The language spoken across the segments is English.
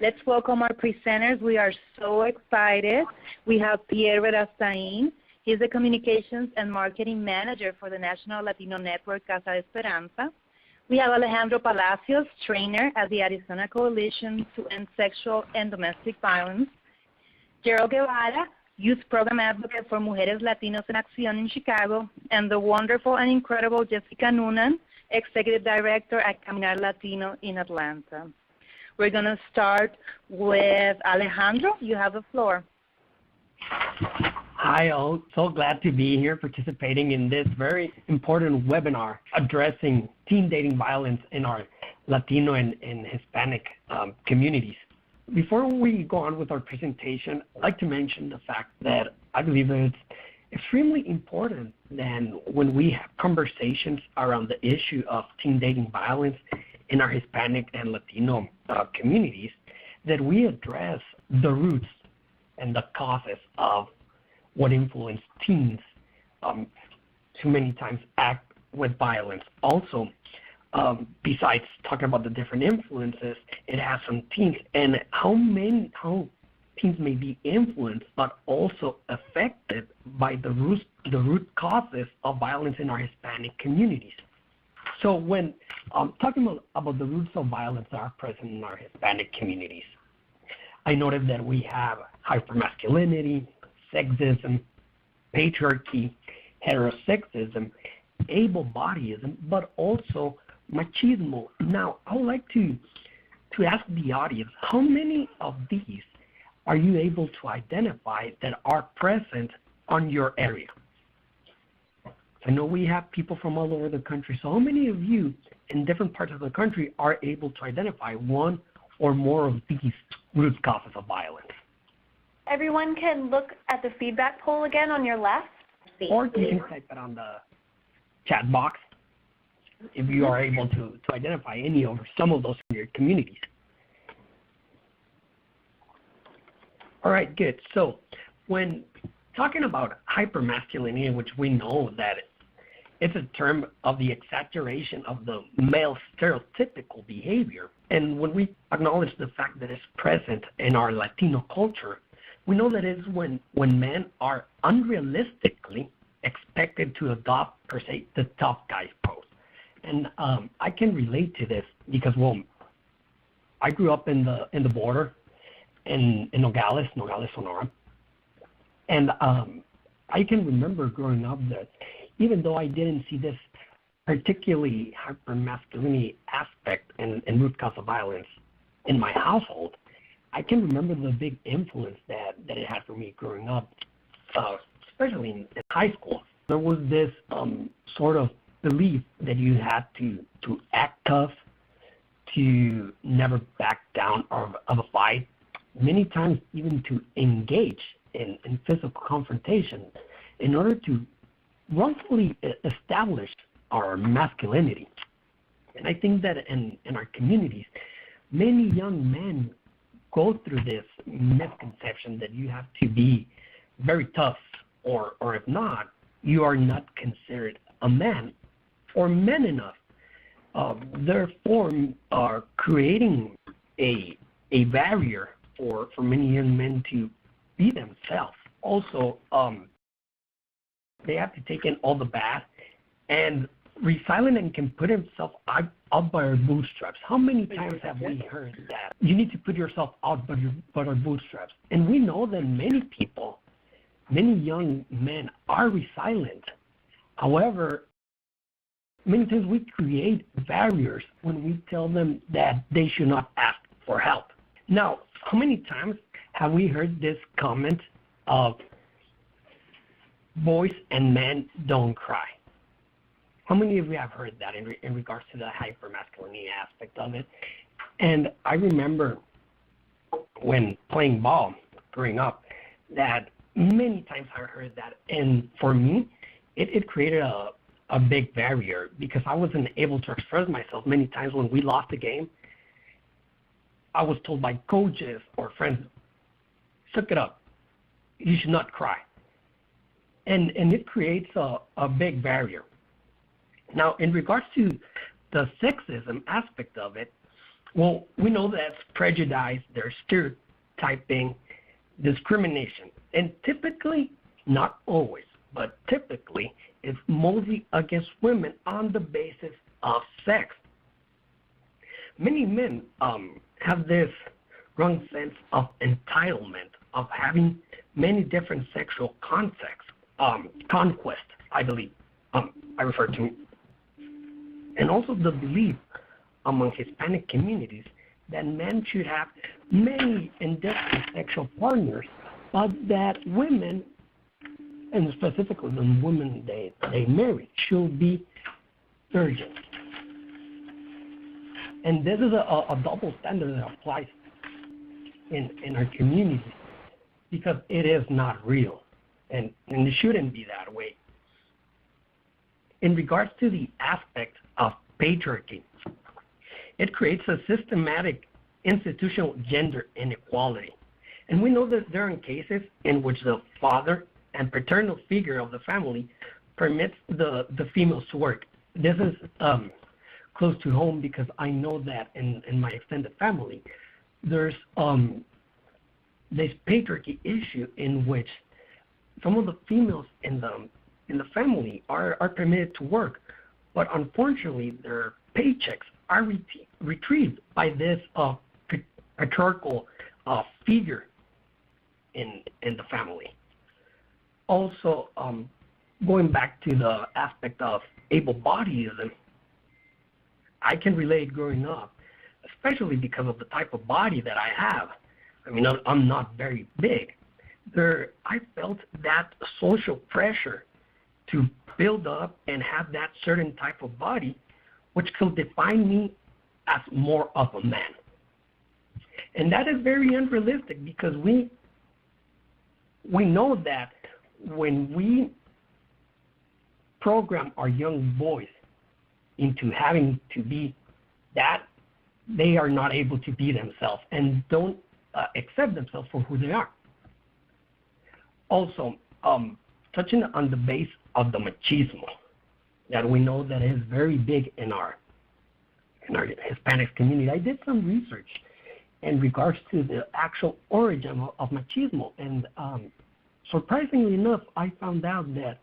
Let's welcome our presenters. We are so excited. We have Pierre Berastaín. He's the Communications and Marketing Manager for the National Latino Network Casa de Esperanza. We have Alejandro Palacios, trainer at the Arizona Coalition to End Sexual and Domestic Violence. Gerald Guevara, Youth Program Advocate for Mujeres, Latinos, and Acción in Chicago. And the wonderful and incredible Jessica Nunan, Executive Director at Caminar Latino in Atlanta. We're going to start with Alejandro. You have the floor. Hi, all. So glad to be here participating in this very important webinar addressing teen dating violence in our Latino and Hispanic communities. Before we go on with our presentation, I'd like to mention the fact that I believe that it's extremely important that when we have conversations around the issue of teen dating violence in our Hispanic and Latino communities, that we address the roots and the causes of what influence teens too many times act with violence. Also, besides talking about the different influences it has on teens and how teens may be influenced but also affected by the root causes of violence in our Hispanic communities. So when talking about the roots of violence that are present in our Hispanic communities, I noted that we have hypermasculinity, sexism, patriarchy, heterosexism, able-bodyism, but also machismo. Now, I would like to ask the audience, how many of these are you able to identify that are present on your area? I know we have people from all over the country, so how many of you in different parts of the country are able to identify one or more of these root causes of violence? Everyone can look at the feedback poll again on your left. Or you can type it on the chat box if you are able to identify any or some of those in your communities. All right, good. So when talking about hypermasculinity, which we know that it's a term of the exaggeration of the male stereotypical behavior, and when we acknowledge the fact that it's present in our Latino culture, we know that it's when men are unrealistically expected to adopt, per se, the tough guy pose. And I can relate to this because, well, I grew up in the border in Nogales, Sonora. And I can remember growing up that even though I didn't see this particularly hypermasculinity aspect and root cause of violence in my household, I can remember the big influence that it had for me growing up, especially in high school. There was this sort of belief that you had to act tough, to never back down of a fight, many times even to engage in physical confrontation in order to wrongfully establish our masculinity. And I think that in our communities, many young men go through this misconception that you have to be very tough, or if not, you are not considered a man or man enough. Therefore, are creating a barrier for many young men to be themselves. Also, they have to take in all the bad, and resilient and can put himself out by our bootstraps. How many times have we heard that? You need to put yourself out by our bootstraps. And we know that many people, many young men are resilient. However, many times we create barriers when we tell them that they should not ask for help. Now, how many times have we heard this comment of boys and men don't cry? How many of you have heard that in regards to the hypermasculinity aspect of it? And I remember when playing ball growing up that many times I heard that, and for me, it created a big barrier because I wasn't able to express myself. Many times when we lost a game, I was told by coaches or friends, suck it up, you should not cry. And it creates a big barrier. Now, in regards to the sexism aspect of it, Well, we know that's prejudice, there's stereotyping, discrimination, and typically, not always, but typically, it's mostly against women on the basis of sex. Many men have this wrong sense of entitlement, of having many different sexual conquest, I believe, I refer to, and also the belief among Hispanic communities that men should have many and different sexual partners, but that women, and specifically the women they marry, should be virgins. And this is a double standard that applies in our community because it is not real, and it shouldn't be that way. In regards to the aspect of patriarchy, it creates a systematic institutional gender inequality. And we know that there are cases in which the father and paternal figure of the family permits the females to work. This is close to home because I know that in my extended family, there's this patriarchy issue in which some of the females in the family are permitted to work, but unfortunately their paychecks are retrieved by this patriarchal figure in the family. Also, going back to the aspect of able-bodyism, I can relate growing up, especially because of the type of body that I have. I mean, I'm not very big. I felt that social pressure to build up and have that certain type of body, which could define me as more of a man. And that is very unrealistic because we know that when we program our young boys into having to be that, they are not able to be themselves and don't accept themselves for who they are. Also, touching on the base of the machismo that we know that is very big in our Hispanic community. I did some research in regards to the actual origin of machismo, and surprisingly enough, I found out that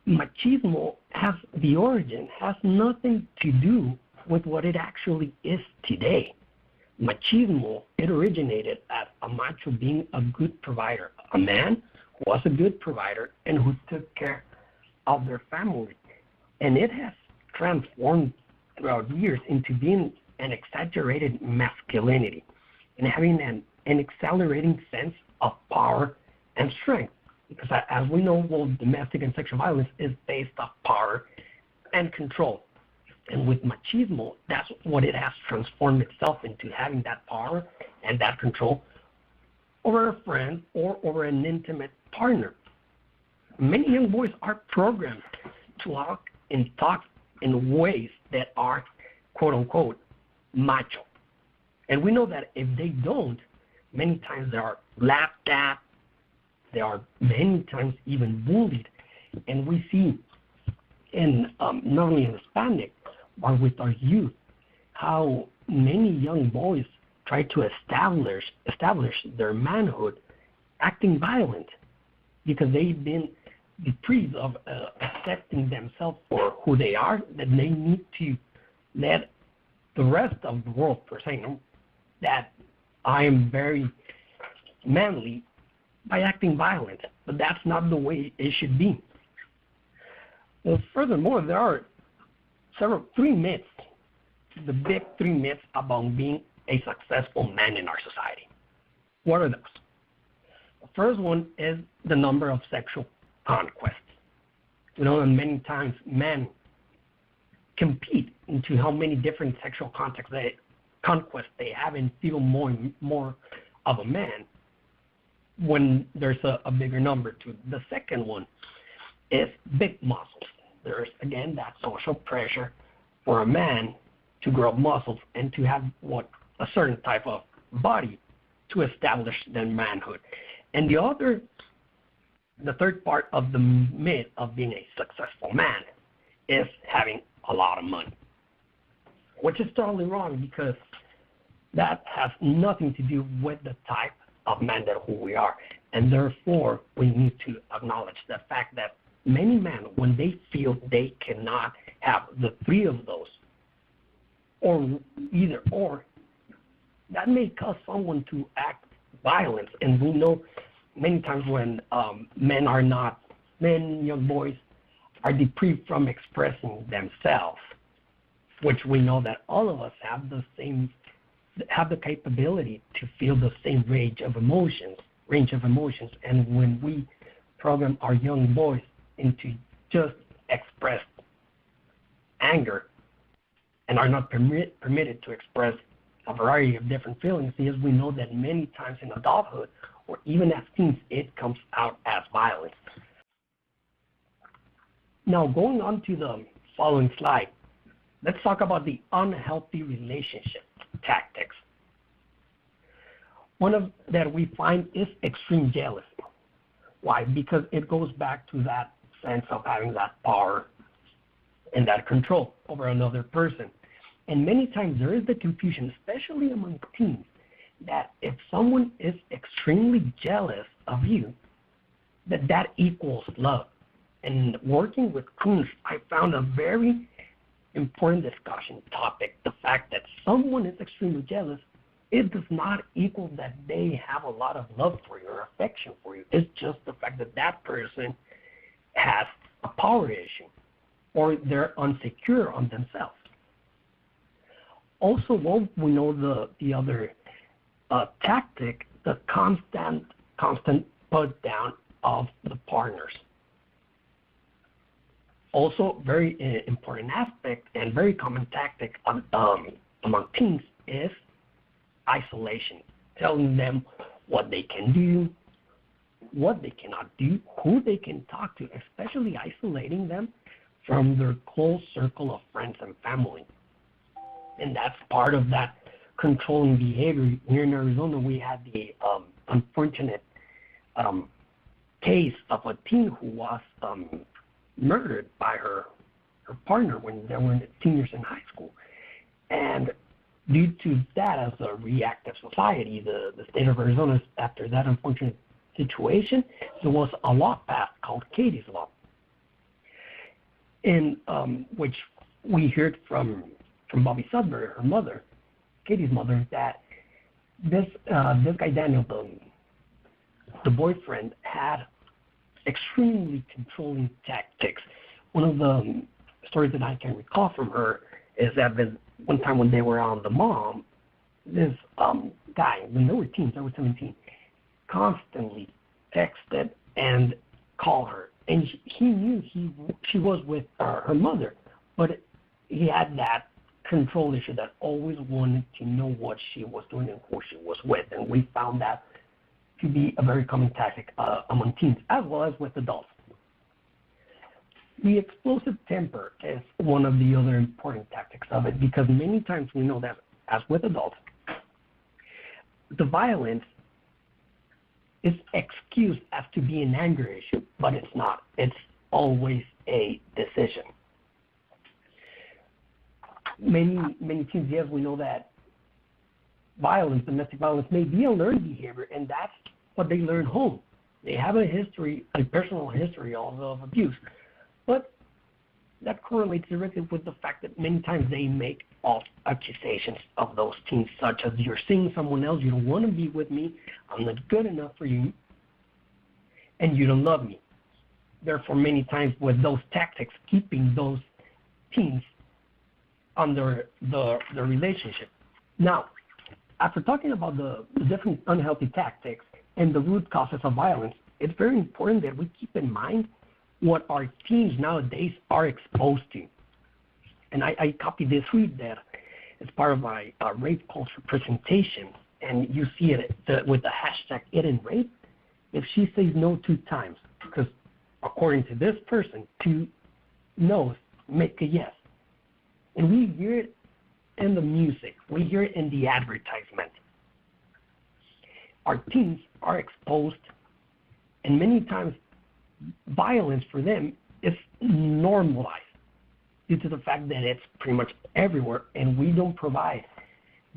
machismo has nothing to do with what it actually is today. Machismo, it originated as a macho being a good provider, a man who was a good provider and who took care of their family. And it has transformed throughout years into being an exaggerated masculinity and having an accelerating sense of power and strength. Because as we know, well, domestic and sexual violence is based on power and control. And with machismo, that's what it has transformed itself into, having that power and that control over a friend or over an intimate partner. Many young boys are programmed to walk and talk in ways that are, quote unquote, macho. And we know that if they don't, many times they are laughed at, they are many times even bullied. And we see in not only in Hispanic, but with our youth, how many young boys try to establish their manhood acting violent because they've been deprived of accepting themselves for who they are, that they need to let the rest of the world perceive that I am very manly by acting violent, but that's not the way it should be. Well, furthermore, there are three myths, the big three myths about being a successful man in our society. What are those? The first one is the number of sexual conquests. You know, and many times men compete into how many different sexual conquests they have and feel more of a man when there's a bigger number to it. The second one is big muscles. There's, again, that social pressure for a man to grow muscles and to have a certain type of body to establish their manhood. And the third part of the myth of being a successful man is having a lot of money, which is totally wrong because that has nothing to do with the type of man that who we are. And therefore, we need to acknowledge the fact that many men, when they feel they cannot have the three of those, or either or, that may cause someone to act violence. And we know many times when young boys are deprived from expressing themselves, which we know that all of us have the capability to feel the same range of emotions. And when we program our young boys into just express anger and are not permitted to express a variety of different feelings, because we know that many times in adulthood or even as teens, it comes out as violence. Now, going on to the following slide, let's talk about the unhealthy relationship tactics. One of that we find is extreme jealousy. Why? Because it goes back to that sense of having that power and that control over another person. And many times there is the confusion, especially among teens, that if someone is extremely jealous of you, that equals love. And working with teens, I found a very important discussion topic, the fact that someone is extremely jealous, it does not equal that they have a lot of love for you or affection for you. It's just the fact that that person has a power issue or they're insecure on themselves. Also, we know the other tactic, the constant put down of the partners. Also, very important aspect and very common tactic among teens is isolation, telling them what they can do, what they cannot do, who they can talk to, especially isolating them from their close circle of friends and family. And that's part of that controlling behavior. Here in Arizona, we had the unfortunate case of a teen who was murdered by her partner when they were seniors in high school. And due to that, as a reactive society, the state of Arizona, after that unfortunate situation, there was a law passed called Katie's Law, in which we heard from Bobby Sudbury, her mother, Katie's mother, that this guy Daniel, the boyfriend, had extremely controlling tactics. One of the stories that I can recall from her is that one time when they were on the mall, this guy, when they were teens, they were 17, constantly texted and called her. And he knew she was with her mother, but he had that control issue that always wanted to know what she was doing and who she was with. And we found that to be a very common tactic among teens, as well as with adults. The explosive temper is one of the other important tactics of it, because many times we know that, as with adults, the violence is excused as to be an anger issue, but it's not. It's always a decision. Many teens, yes, we know that violence, domestic violence, may be a learned behavior, and that's what they learn home. They have a personal history also of abuse. But that correlates directly with the fact that many times they make false accusations of those teens, such as, you're seeing someone else, you don't want to be with me, I'm not good enough for you, and you don't love me. Therefore, many times with those tactics, keeping those teens under the relationship. Now, after talking about the different unhealthy tactics and the root causes of violence, it's very important that we keep in mind what our teens nowadays are exposed to. And I copied this tweet that is part of my rape culture presentation, and you see it with the hashtag #ItAndRape. If she says no 2 times, because according to this person, 2 no's make a yes. And we hear it in the music, we hear it in the advertisement. Our teens are exposed, and many times violence for them is normalized due to the fact that it's pretty much everywhere, and we don't provide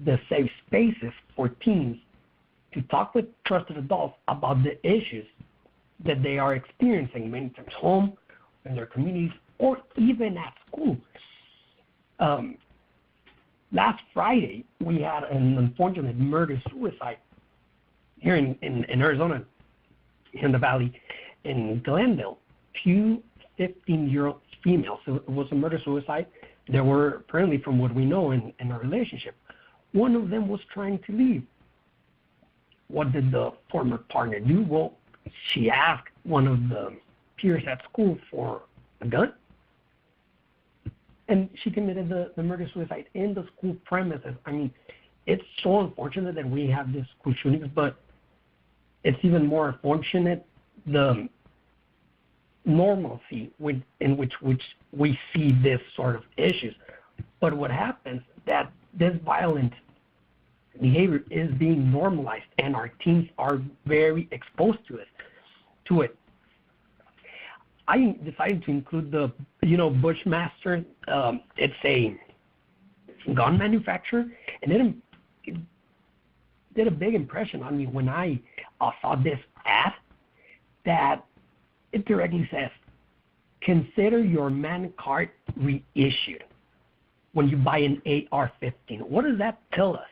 the safe spaces for teens to talk with trusted adults about the issues that they are experiencing many times home, in their communities, or even at school. Last Friday, we had an unfortunate murder-suicide here in Arizona, in the valley, in Glendale. 2 15-year-old females. So it was a murder-suicide. They were, apparently, from what we know in a relationship, one of them was trying to leave. What did the former partner do? Well, she asked one of the peers at school for a gun, and she committed the murder-suicide in the school premises. I mean, it's so unfortunate that we have these school shootings, but it's even more unfortunate the normalcy in which we see this sort of issues. But what happens that this violent behavior is being normalized, and our teens are very exposed to it. I decided to include the, Bushmaster. It's a gun manufacturer, and it did a big impression on me when I saw this ad that it directly says, consider your man card reissued when you buy an AR-15. What does that tell us?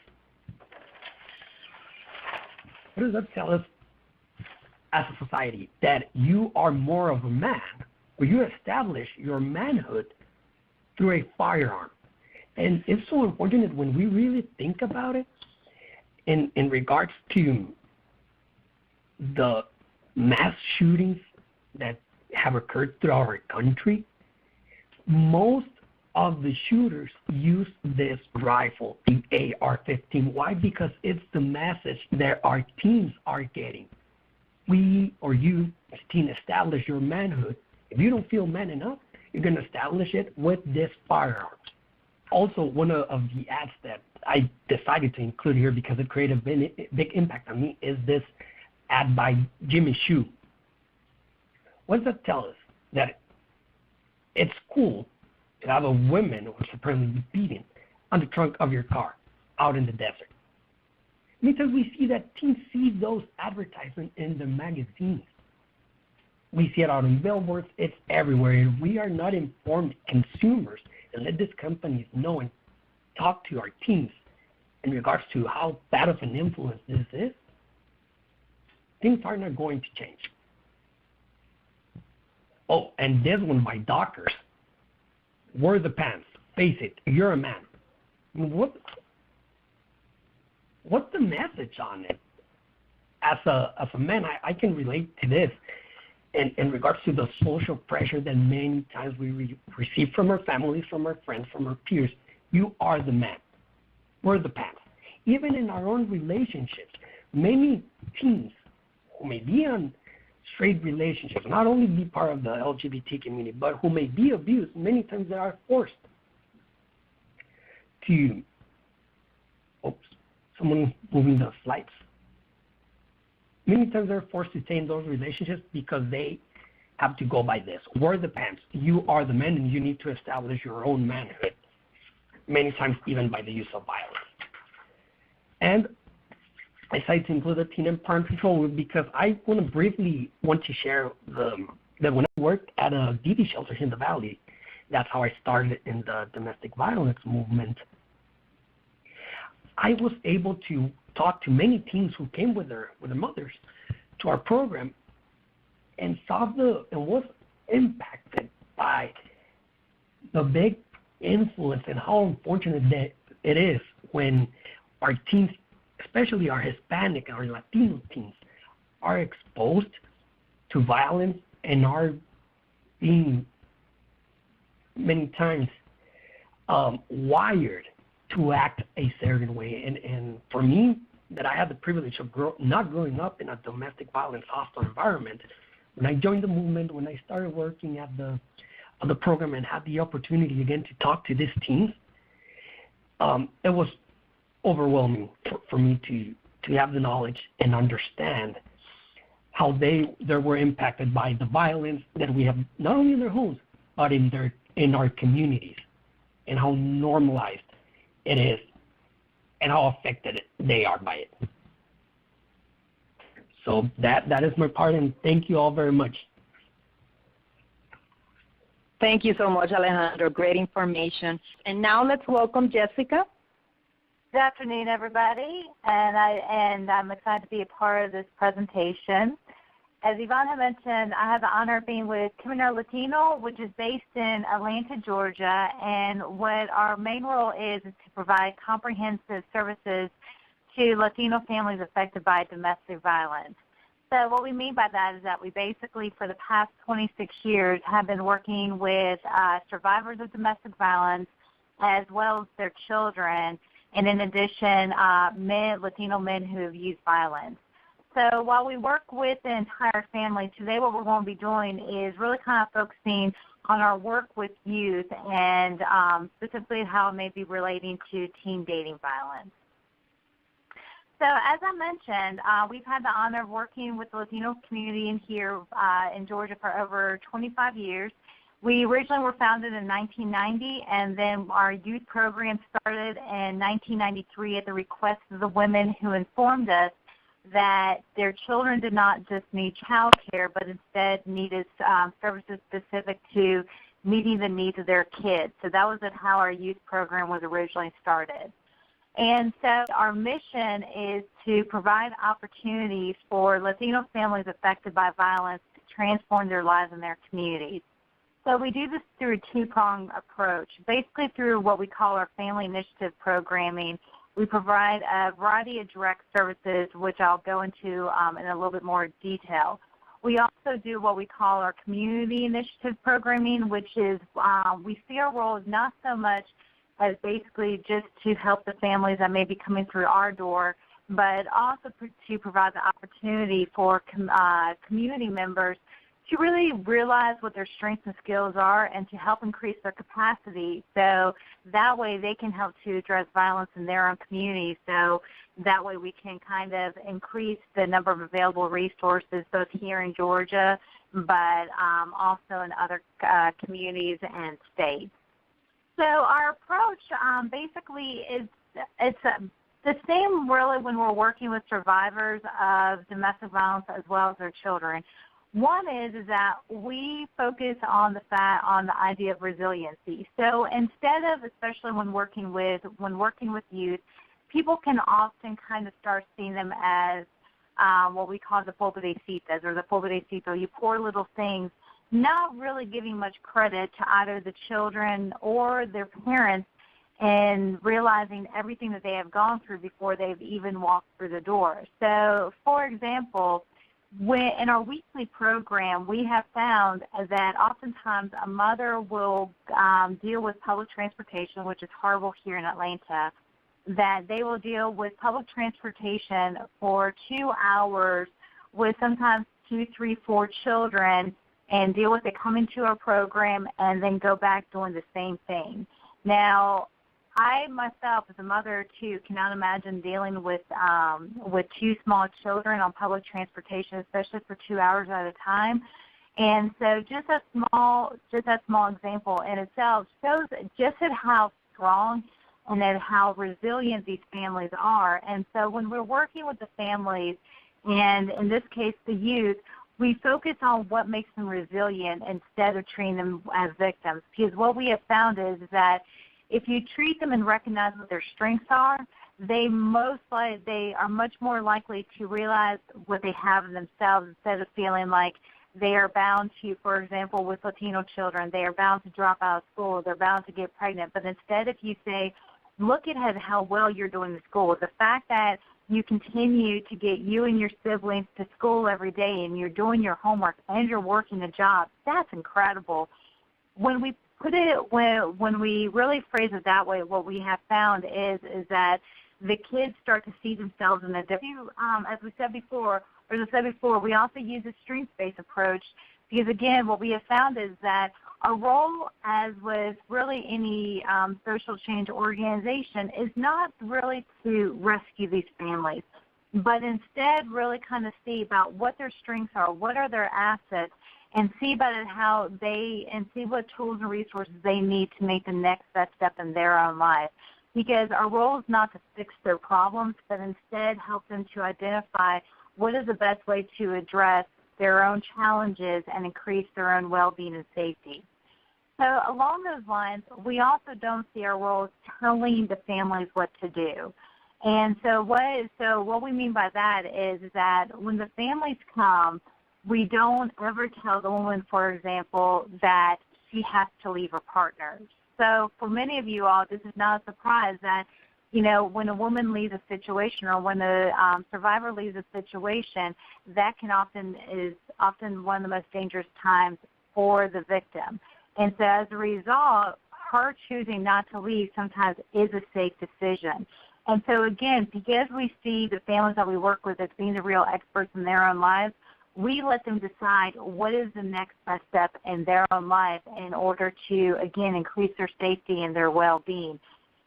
What does that tell us as a society? That you are more of a man, or you establish your manhood through a firearm. And it's so unfortunate when we really think about it in regards to the mass shootings that have occurred throughout our country. Most of the shooters use this rifle, the AR-15. Why? Because it's the message that our teens are getting. We, or you, as teen, establish your manhood. If you don't feel man enough, you're going to establish it with this firearm. Also, one of the ads that I decided to include here because it created a big impact on me is this ad by Jimmy Choo. What does that tell us? That it's cool to have a woman, which apparently be beaten, on the trunk of your car out in the desert. Because we see that teens see those advertisements in the magazines. We see it out on billboards. It's everywhere. And we are not informed consumers and let these companies know and talk to our teens in regards to how bad of an influence this is. Things are not going to change. Oh, and this one by Dockers. Wear the pants. Face it, you're a man. I mean, what's the message on it? As a man, I can relate to this in regards to the social pressure that many times we receive from our families, from our friends, from our peers. You are the man. Wear the pants. Even in our own relationships, many teens who may be on straight relationships, not only be part of the LGBT community, but who may be abused, many times they are forced to, someone moving the slides. Many times they're forced to stay in those relationships because they have to go by this. Wear the pants. You are the man, and you need to establish your own manhood, many times even by the use of violence. And I decided to include the Teen Empowerment Control because I want to share that when I worked at a DV shelter in the Valley, that's how I started in the domestic violence movement. I was able to talk to many teens who came with their mothers to our program and was impacted by the big influence and how unfortunate that it is when our teens, especially our Hispanic and our Latino teens, are exposed to violence and are being many times wired to act a certain way. And for me, that I had the privilege of not growing up in a domestic violence hostile environment, when I joined the movement, when I started working at the program and had the opportunity again to talk to these teens, it was overwhelming for me to have the knowledge and understand how they were impacted by the violence that we have not only in their homes but in our communities, and how normalized it is and how affected they are by it. So that is my part, and thank you all very much. Thank you so much, Alejandro. Great information. And now let's welcome Jessica. Good afternoon, everybody, and I'm excited to be a part of this presentation. As Ivonne had mentioned, I have the honor of being with Caminar Latino, which is based in Atlanta, Georgia, and what our main role is to provide comprehensive services to Latino families affected by domestic violence. So what we mean by that is that we basically, for the past 26 years, have been working with survivors of domestic violence as well as their children, and in addition, Latino men who have used violence. So while we work with the entire family, today what we're going to be doing is really kind of focusing on our work with youth and specifically how it may be relating to teen dating violence. So as I mentioned, we've had the honor of working with the Latino community in here in Georgia for over 25 years. We originally were founded in 1990, and then our youth program started in 1993 at the request of the women who informed us that their children did not just need child care, but instead needed services specific to meeting the needs of their kids. So that was how our youth program was originally started. And so our mission is to provide opportunities for Latino families affected by violence to transform their lives and their communities. So we do this through a two-pronged approach. Basically through what we call our family initiative programming, we provide a variety of direct services, which I'll go into in a little bit more detail. We also do what we call our community initiative programming, which is we see our role as not so much as basically just to help the families that may be coming through our door, but also to provide the opportunity for community members to really realize what their strengths and skills are and to help increase their capacity so that way they can help to address violence in their own community. So that way we can kind of increase the number of available resources both here in Georgia but also in other communities and states. So our approach basically is the same really when we're working with survivors of domestic violence as well as their children. One is that we focus on the idea of resiliency. So instead of, especially when working with youth, people can often kind of start seeing them as what we call the pobrecitas or the pobrecito, you poor little things, not really giving much credit to either the children or their parents and realizing everything that they have gone through before they've even walked through the door. So, for example, in our weekly program, we have found that oftentimes a mother will deal with public transportation, which is horrible here in Atlanta, that they will deal with public transportation for 2 hours with sometimes 2, 3, 4 children and deal with it coming to our program and then go back doing the same thing. Now, I myself, as a mother of 2, cannot imagine dealing with 2 small children on public transportation, especially for 2 hours at a time. And so just that small example in itself shows just how strong and at how resilient these families are. And so when we're working with the families, and in this case the youth, we focus on what makes them resilient instead of treating them as victims. Because what we have found is that if you treat them and recognize what their strengths are, they are much more likely to realize what they have in themselves instead of feeling like they are bound to, for example, with Latino children, they are bound to drop out of school, they're bound to get pregnant. But instead, if you say, look at how well you're doing in school, the fact that you continue to get you and your siblings to school every day and you're doing your homework and you're working a job, that's incredible. When we when we really phrase it that way, what we have found is that the kids start to see themselves in a different, as we said before, we also use a strengths-based approach because, again, what we have found is that our role, as with really any social change organization, is not really to rescue these families, but instead really kind of see about what their strengths are, what are their assets, and see about it see what tools and resources they need to make the next best step in their own life. because our role is not to fix their problems, but instead help them to identify what is the best way to address their own challenges and increase their own well-being and safety. So along those lines, we also don't see our role as telling the families what to do. And so what we mean by that is that when the families come, we don't ever tell the woman, for example, that she has to leave her partner. So for many of you all, this is not a surprise that, you know, when a woman leaves a situation or when the survivor leaves a situation, that is often one of the most dangerous times for the victim. And so as a result, her choosing not to leave sometimes is a safe decision. And so again, because we see the families that we work with as being the real experts in their own lives, we let them decide what is the next best step in their own life in order to, again, increase their safety and their well-being.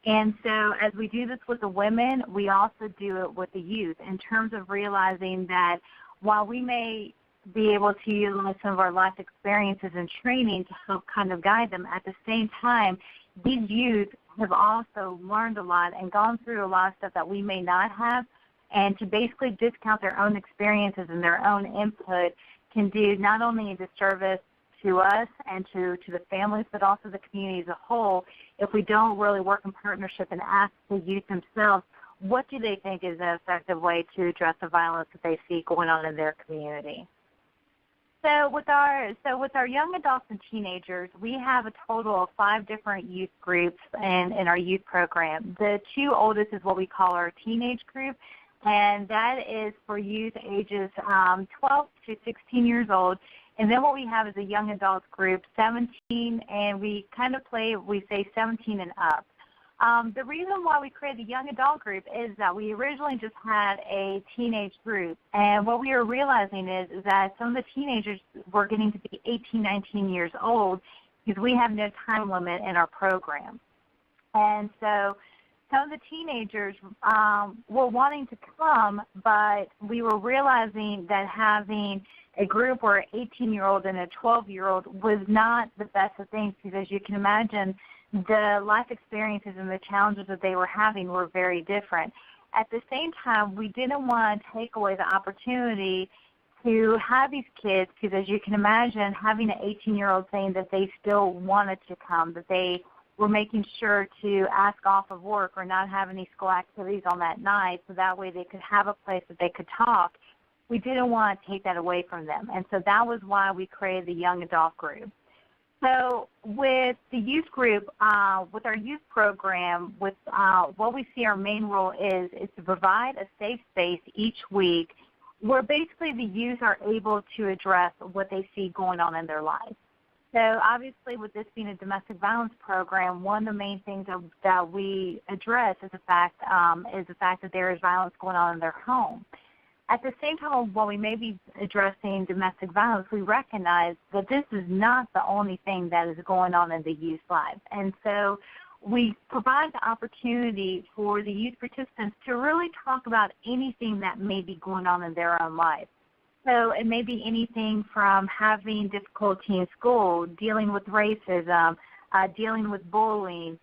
And so as we do this with the women, we also do it with the youth in terms of realizing that while we may be able to utilize some of our life experiences and training to help kind of guide them, at the same time, these youth have also learned a lot and gone through a lot of stuff that we may not have, and to basically discount their own experiences and their own input can do not only a disservice to us and to the families, but also the community as a whole if we don't really work in partnership and ask the youth themselves what do they think is an effective way to address the violence that they see going on in their community. So with our young adults and teenagers, we have a total of 5 different youth groups in our youth program. The 2 oldest is what we call our teenage group, and that is for youth ages 12 to 16 years old. And then what we have is a young adults group, 17, and we say 17 and up. The reason why we created the young adult group is that we originally just had a teenage group, and what we were realizing is that some of the teenagers were getting to be 18, 19 years old because we have no time limit in our program. And so some of the teenagers were wanting to come, but we were realizing that having a group where an 18-year-old and a 12-year-old was not the best of things because, as you can imagine, the life experiences and the challenges that they were having were very different. At the same time, we didn't want to take away the opportunity to have these kids because, as you can imagine, having an 18-year-old saying that they still wanted to come, that they were making sure to ask off of work or not have any school activities on that night so that way they could have a place that they could talk, we didn't want to take that away from them. And so that was why we created the young adult group. So with the youth group, with our youth program, with what we see our main role is to provide a safe space each week where basically the youth are able to address what they see going on in their lives. So obviously with this being a domestic violence program, one of the main things that we address is the fact that there is violence going on in their home. At the same time, while we may be addressing domestic violence, we recognize that this is not the only thing that is going on in the youth life. And so we provide the opportunity for the youth participants to really talk about anything that may be going on in their own life. So it may be anything from having difficulty in school, dealing with racism, dealing with bullying,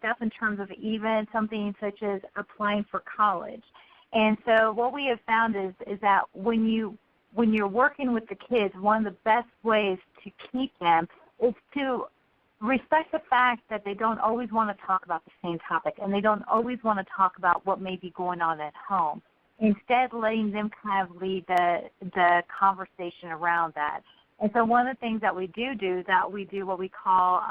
stuff in terms of even something such as applying for college. And so what we have found is that when you're working with the kids, one of the best ways to keep them is to respect the fact that they don't always want to talk about the same topic and they don't always want to talk about what may be going on at home. Instead, letting them kind of lead the conversation around that. And so one of the things that we do is that we do what we call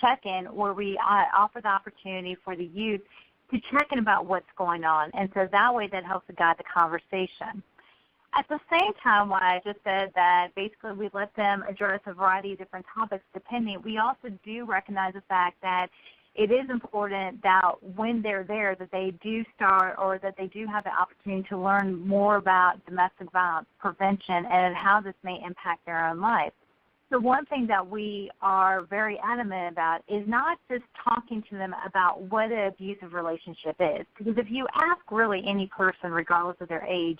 check-in, where we offer the opportunity for the youth to check in about what's going on. And so that way that helps to guide the conversation. At the same time, what I just said that basically we let them address a variety of different topics depending, we also do recognize the fact that it is important that when they're there that they do start or that they do have the opportunity to learn more about domestic violence prevention and how this may impact their own life. So one thing that we are very adamant about is not just talking to them about what an abusive relationship is. Because if you ask really any person, regardless of their age,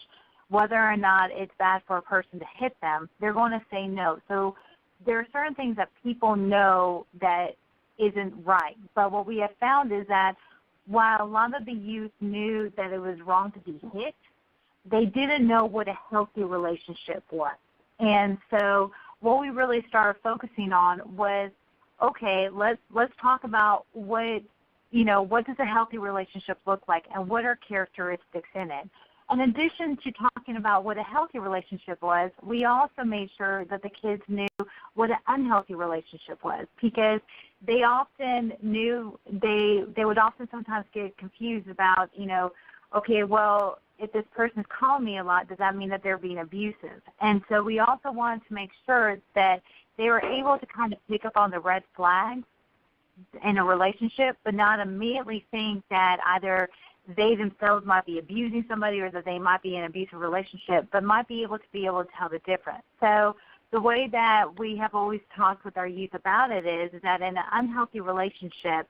whether or not it's bad for a person to hit them, they're going to say no. So there are certain things that people know that isn't right. But what we have found is that while a lot of the youth knew that it was wrong to be hit, they didn't know what a healthy relationship was. And so what we really started focusing on was, okay, let's talk about what does a healthy relationship look like and what are characteristics in it. In addition to talking about what a healthy relationship was, we also made sure that the kids knew what an unhealthy relationship was, because they often knew, they would often sometimes get confused about, okay, well, if this person's calling me a lot, does that mean that they're being abusive? And so we also wanted to make sure that they were able to kind of pick up on the red flags in a relationship, but not immediately think that either they themselves might be abusing somebody or that they might be in an abusive relationship, but might be able to tell the difference. So the way that we have always talked with our youth about it is that in an unhealthy relationship,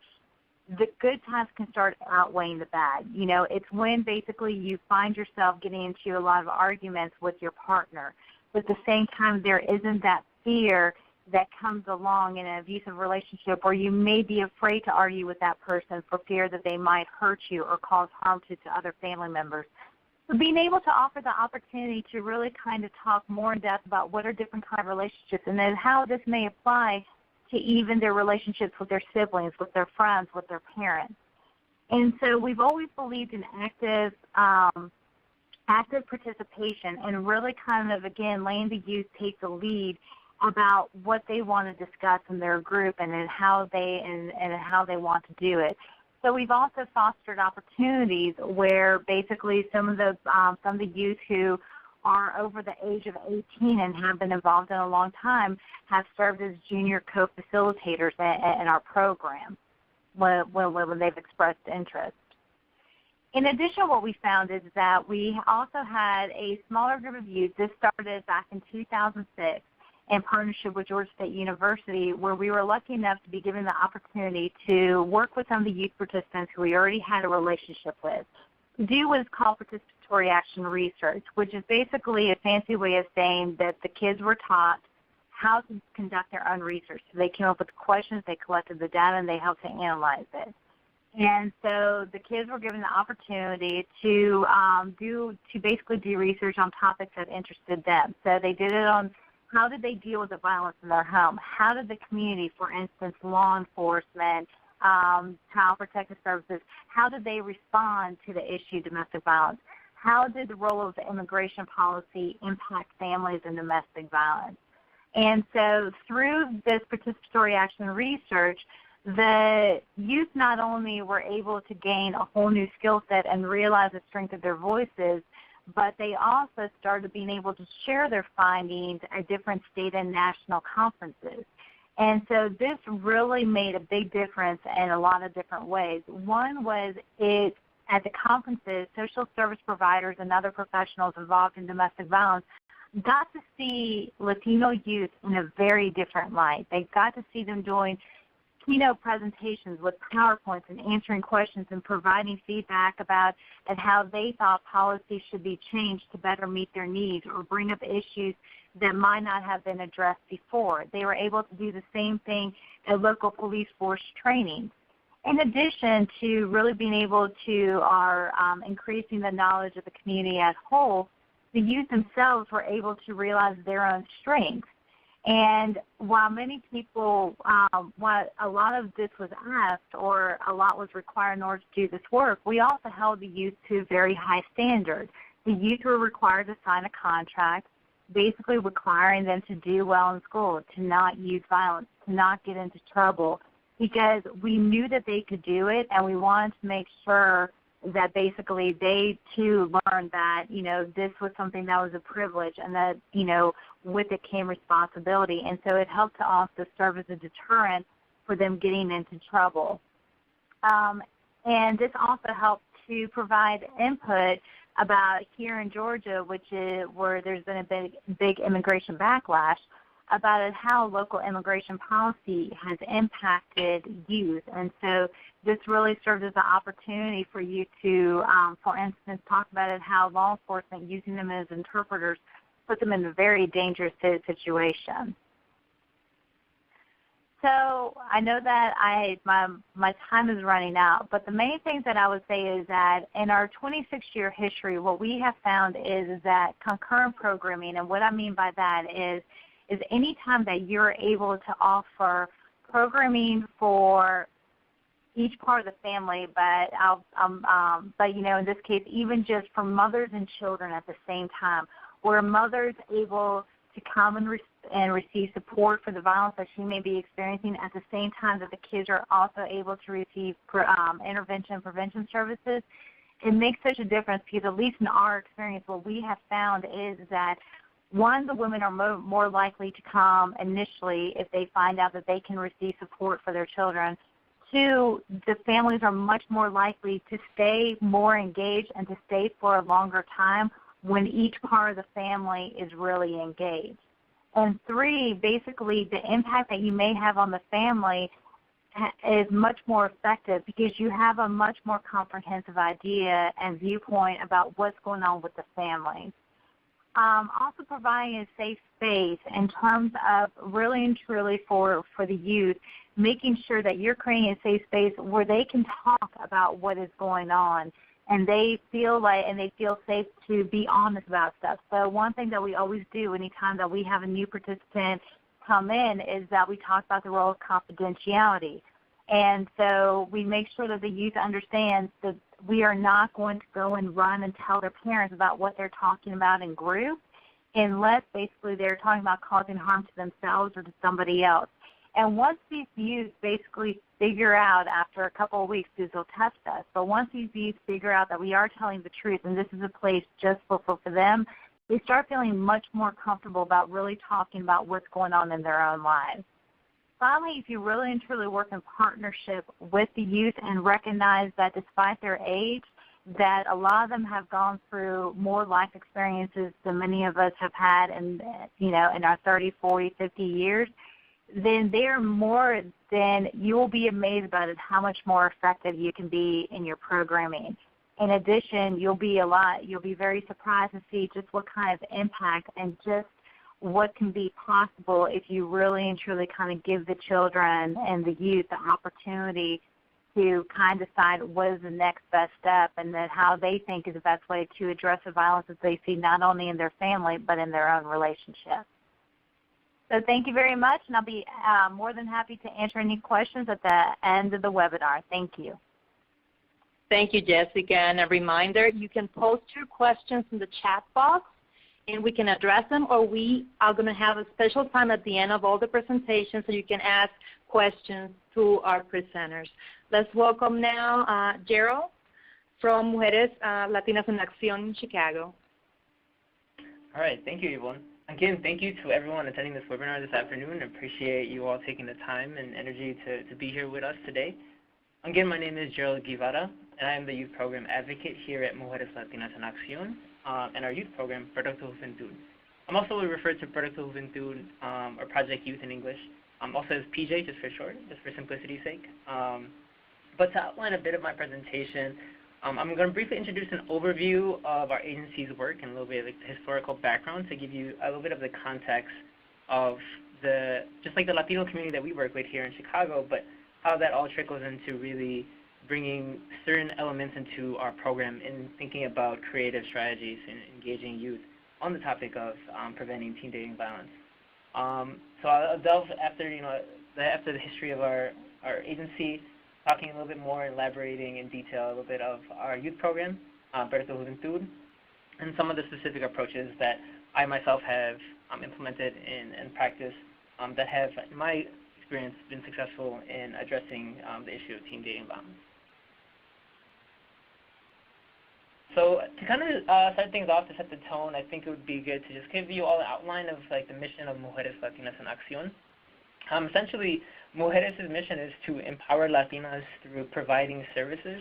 the good times can start outweighing the bad. It's when basically you find yourself getting into a lot of arguments with your partner, but at the same time there isn't that fear that comes along in an abusive relationship where you may be afraid to argue with that person for fear that they might hurt you or cause harm to other family members. So being able to offer the opportunity to really kind of talk more in depth about what are different kind of relationships and then how this may apply to even their relationships with their siblings, with their friends, with their parents. And so we've always believed in active participation and really kind of, again, letting the youth take the lead about what they want to discuss in their group and how they want to do it. So we've also fostered opportunities where basically some of the youth who are over the age of 18 and have been involved in a long time have served as junior co-facilitators in our program when they've expressed interest. In addition, what we found is that we also had a smaller group of youth. This started back in 2006. In partnership with Georgia State University, where we were lucky enough to be given the opportunity to work with some of the youth participants who we already had a relationship with, to do what is called participatory action research, which is basically a fancy way of saying that the kids were taught how to conduct their own research. So they came up with the questions, they collected the data, and they helped to analyze it. And so the kids were given the opportunity to basically do research on topics that interested them. So they did it on how did they deal with the violence in their home? How did the community, for instance, law enforcement, child protective services, how did they respond to the issue of domestic violence? How did the role of the immigration policy impact families and domestic violence? And so through this participatory action research, the youth not only were able to gain a whole new skill set and realize the strength of their voices, but they also started being able to share their findings at different state and national conferences. And so this really made a big difference in a lot of different ways. One was at the conferences, social service providers and other professionals involved in domestic violence got to see Latino youth in a very different light. They got to see them doing keynote presentations with PowerPoints and answering questions and providing feedback about how they thought policies should be changed to better meet their needs or bring up issues that might not have been addressed before. They were able to do the same thing at local police force trainings. In addition to really being able to increasing the knowledge of the community as a whole, the youth themselves were able to realize their own strengths. And while many people, while a lot of this was asked or a lot was required in order to do this work, we also held the youth to a very high standard. The youth were required to sign a contract, basically requiring them to do well in school, to not use violence, to not get into trouble, because we knew that they could do it, and we wanted to make sure that basically they too learned that, this was something that was a privilege and that, with it came responsibility. And so it helped to also serve as a deterrent for them getting into trouble. And this also helped to provide input about here in Georgia, which is where there's been a big immigration backlash, about how local immigration policy has impacted youth. And so this really served as an opportunity for you to, for instance, talk about how law enforcement using them as interpreters put them in a very dangerous situation. So I know that my time is running out, but the main things that I would say is that in our 26-year history, what we have found is that concurrent programming, and what I mean by that is any time that you're able to offer programming for each part of the family, but in this case, even just for mothers and children at the same time, where mother's able to come and receive support for the violence that she may be experiencing at the same time that the kids are also able to receive intervention and prevention services. It makes such a difference because, at least in our experience, what we have found is that, one, the women are more likely to come initially if they find out that they can receive support for their children. Two, the families are much more likely to stay more engaged and to stay for a longer time when each part of the family is really engaged. And three, basically the impact that you may have on the family is much more effective because you have a much more comprehensive idea and viewpoint about what's going on with the family. Also providing a safe space in terms of really and truly for the youth, making sure that you're creating a safe space where they can talk about what is going on and they feel safe to be honest about stuff. So one thing that we always do anytime that we have a new participant come in is that we talk about the role of confidentiality. And so we make sure that the youth understands that we are not going to go and run and tell their parents about what they're talking about in group unless basically they're talking about causing harm to themselves or to somebody else. And once these youth basically figure out after a couple of weeks, because they'll test us, but once these youth figure out that we are telling the truth and this is a place just for them, they start feeling much more comfortable about really talking about what's going on in their own lives. Finally, if you really and truly work in partnership with the youth and recognize that despite their age, that a lot of them have gone through more life experiences than many of us have had in our 30, 40, 50 years, then they're more than you will be amazed about it how much more effective you can be in your programming. In addition, you'll be very surprised to see just what kind of impact and just what can be possible if you really and truly kind of give the children and the youth the opportunity to kind of decide what is the next best step and then how they think is the best way to address the violence that they see not only in their family but in their own relationship. So thank you very much, and I'll be more than happy to answer any questions at the end of the webinar. Thank you. Thank you, Jessica. And a reminder, you can post your questions in the chat box, and we can address them, or we are going to have a special time at the end of all the presentations so you can ask questions to our presenters. Let's welcome now Gerald from Mujeres, Latinas en Acción in Chicago. All right. Thank you, Ivonne. Again, thank you to everyone attending this webinar this afternoon. I appreciate you all taking the time and energy to be here with us today. Again, my name is Gerald Guevara, and I am the Youth Program Advocate here at Mujeres, Latinas en Acción, and our youth program, Proyecto Juventud. I'm also referred to Proyecto Juventud, or Project Youth in English, also as PJ, just for short, just for simplicity's sake. But to outline a bit of my presentation, I'm going to briefly introduce an overview of our agency's work and a little bit of the historical background to give you a little bit of the context of just like the Latino community that we work with here in Chicago, but how that all trickles into really bringing certain elements into our program in thinking about creative strategies and engaging youth on the topic of preventing teen dating violence. So I'll delve after the history of our agency, talking a little bit more, elaborating in detail a little bit of our youth program, Proyecto Juventud, and some of the specific approaches that I myself have implemented in practice that have, in my experience, been successful in addressing the issue of teen dating violence. So to kind of start things off, to set the tone, I think it would be good to just give you all an outline of like the mission of Mujeres, Latinas en Acción. Essentially, Mujeres' mission is to empower Latinas through providing services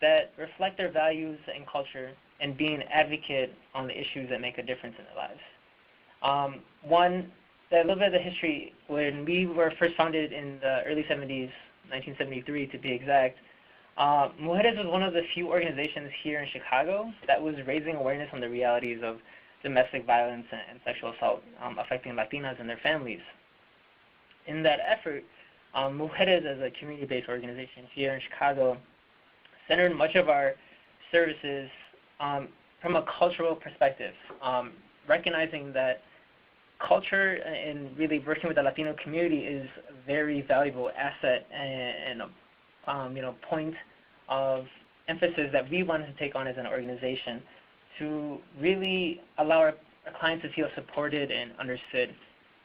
that reflect their values and culture and being an advocate on the issues that make a difference in their lives. A little bit of the history, when we were first founded in the early 70s, 1973 to be exact, Mujeres was one of the few organizations here in Chicago that was raising awareness on the realities of domestic violence and sexual assault affecting Latinas and their families. In that effort, Mujeres as a community-based organization here in Chicago centered much of our services from a cultural perspective, recognizing that culture and really working with the Latino community is a very valuable asset and point of emphasis that we wanted to take on as an organization to really allow our clients to feel supported and understood.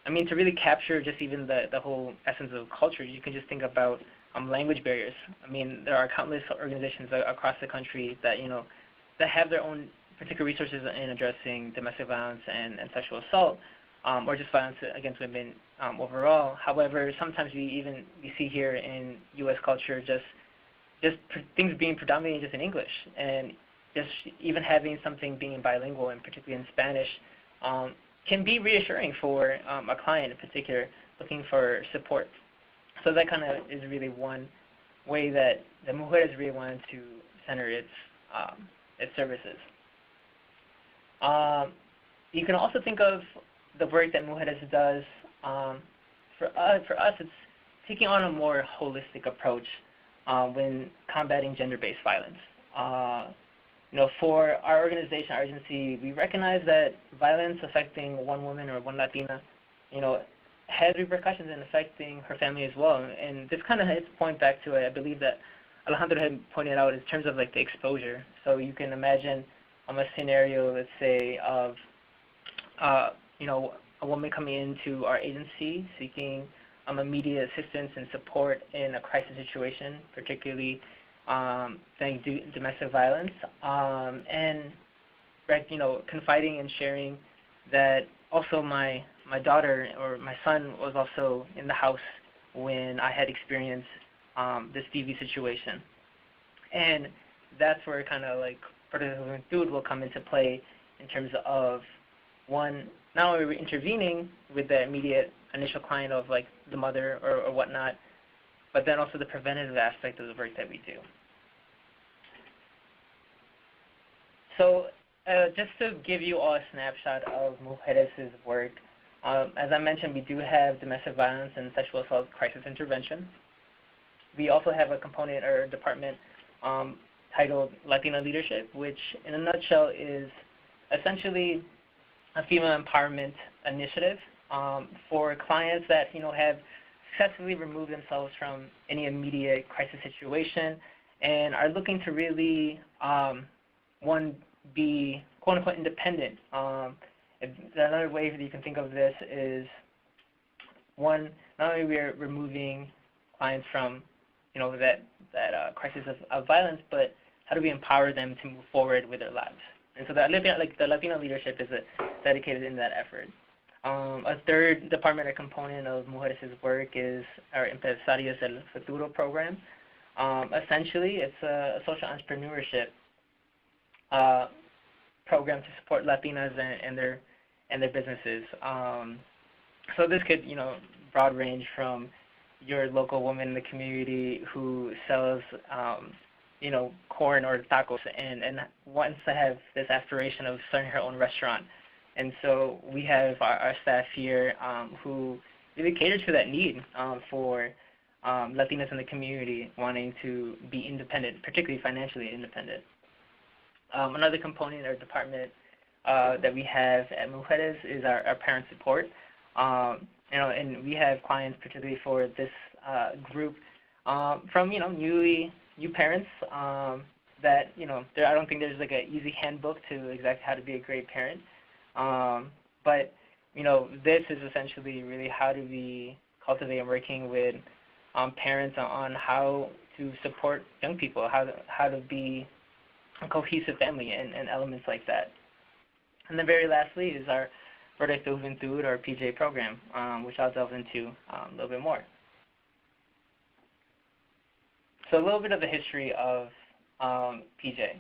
I mean, to really capture just even the whole essence of culture, you can just think about language barriers. I mean, there are countless organizations across the country that, that have their own particular resources in addressing domestic violence and sexual assault, or just violence against women overall. However, sometimes we see here in U.S. culture just things being predominantly just in English, and just even having something being bilingual, and particularly in Spanish, can be reassuring for a client in particular looking for support. So that kind of is really one way that the Mujeres really wanted to center its services. You can also think of the work that Mujeres does. For us, it's taking on a more holistic approach when combating gender-based violence. For our organization, our agency, we recognize that violence affecting one woman or one Latina, has repercussions in affecting her family as well. And this kind of hits point back to, I believe that Alejandro had pointed out, in terms of like the exposure. So you can imagine a scenario, let's say, of a woman coming into our agency seeking immediate assistance and support in a crisis situation, particularly domestic violence, and confiding and sharing that also my daughter or my son was also in the house when I had experienced this DV situation. And that's where kind of like Proyecto Juventud will come into play in terms of, one, not only are we intervening with the immediate initial client of like the mother or whatnot, but then also the preventative aspect of the work that we do. So just to give you all a snapshot of Mujeres' work, as I mentioned, we do have domestic violence and sexual assault crisis intervention. We also have a component or department titled Latino Leadership, which in a nutshell is essentially a female empowerment initiative for clients that have successfully removed themselves from any immediate crisis situation and are looking to really, one, be quote-unquote independent. Another way that you can think of this is, one, not only we're removing clients from that crisis of violence, but how do we empower them to move forward with their lives? And so the Latino leadership is dedicated in that effort. A third department or component of Mujeres' work is our Empresarios del Futuro program. Essentially, it's a social entrepreneurship program to support Latinas and their businesses. So this could, broad range from your local woman in the community who sells, corn or tacos and wants to have this aspiration of starting her own restaurant. And so we have our staff here who really cater to that need for Latinas in the community wanting to be independent, particularly financially independent. Another component or department that we have at Mujeres is our parent support. And we have clients particularly for this group from new parents that I don't think there's like an easy handbook to exactly how to be a great parent. But this is essentially really how do we cultivate and working with parents on how to support young people, how to be a cohesive family and elements like that. And then very lastly is our Proyecto Juventud or PJ program, which I'll delve into a little bit more. So a little bit of the history of PJ,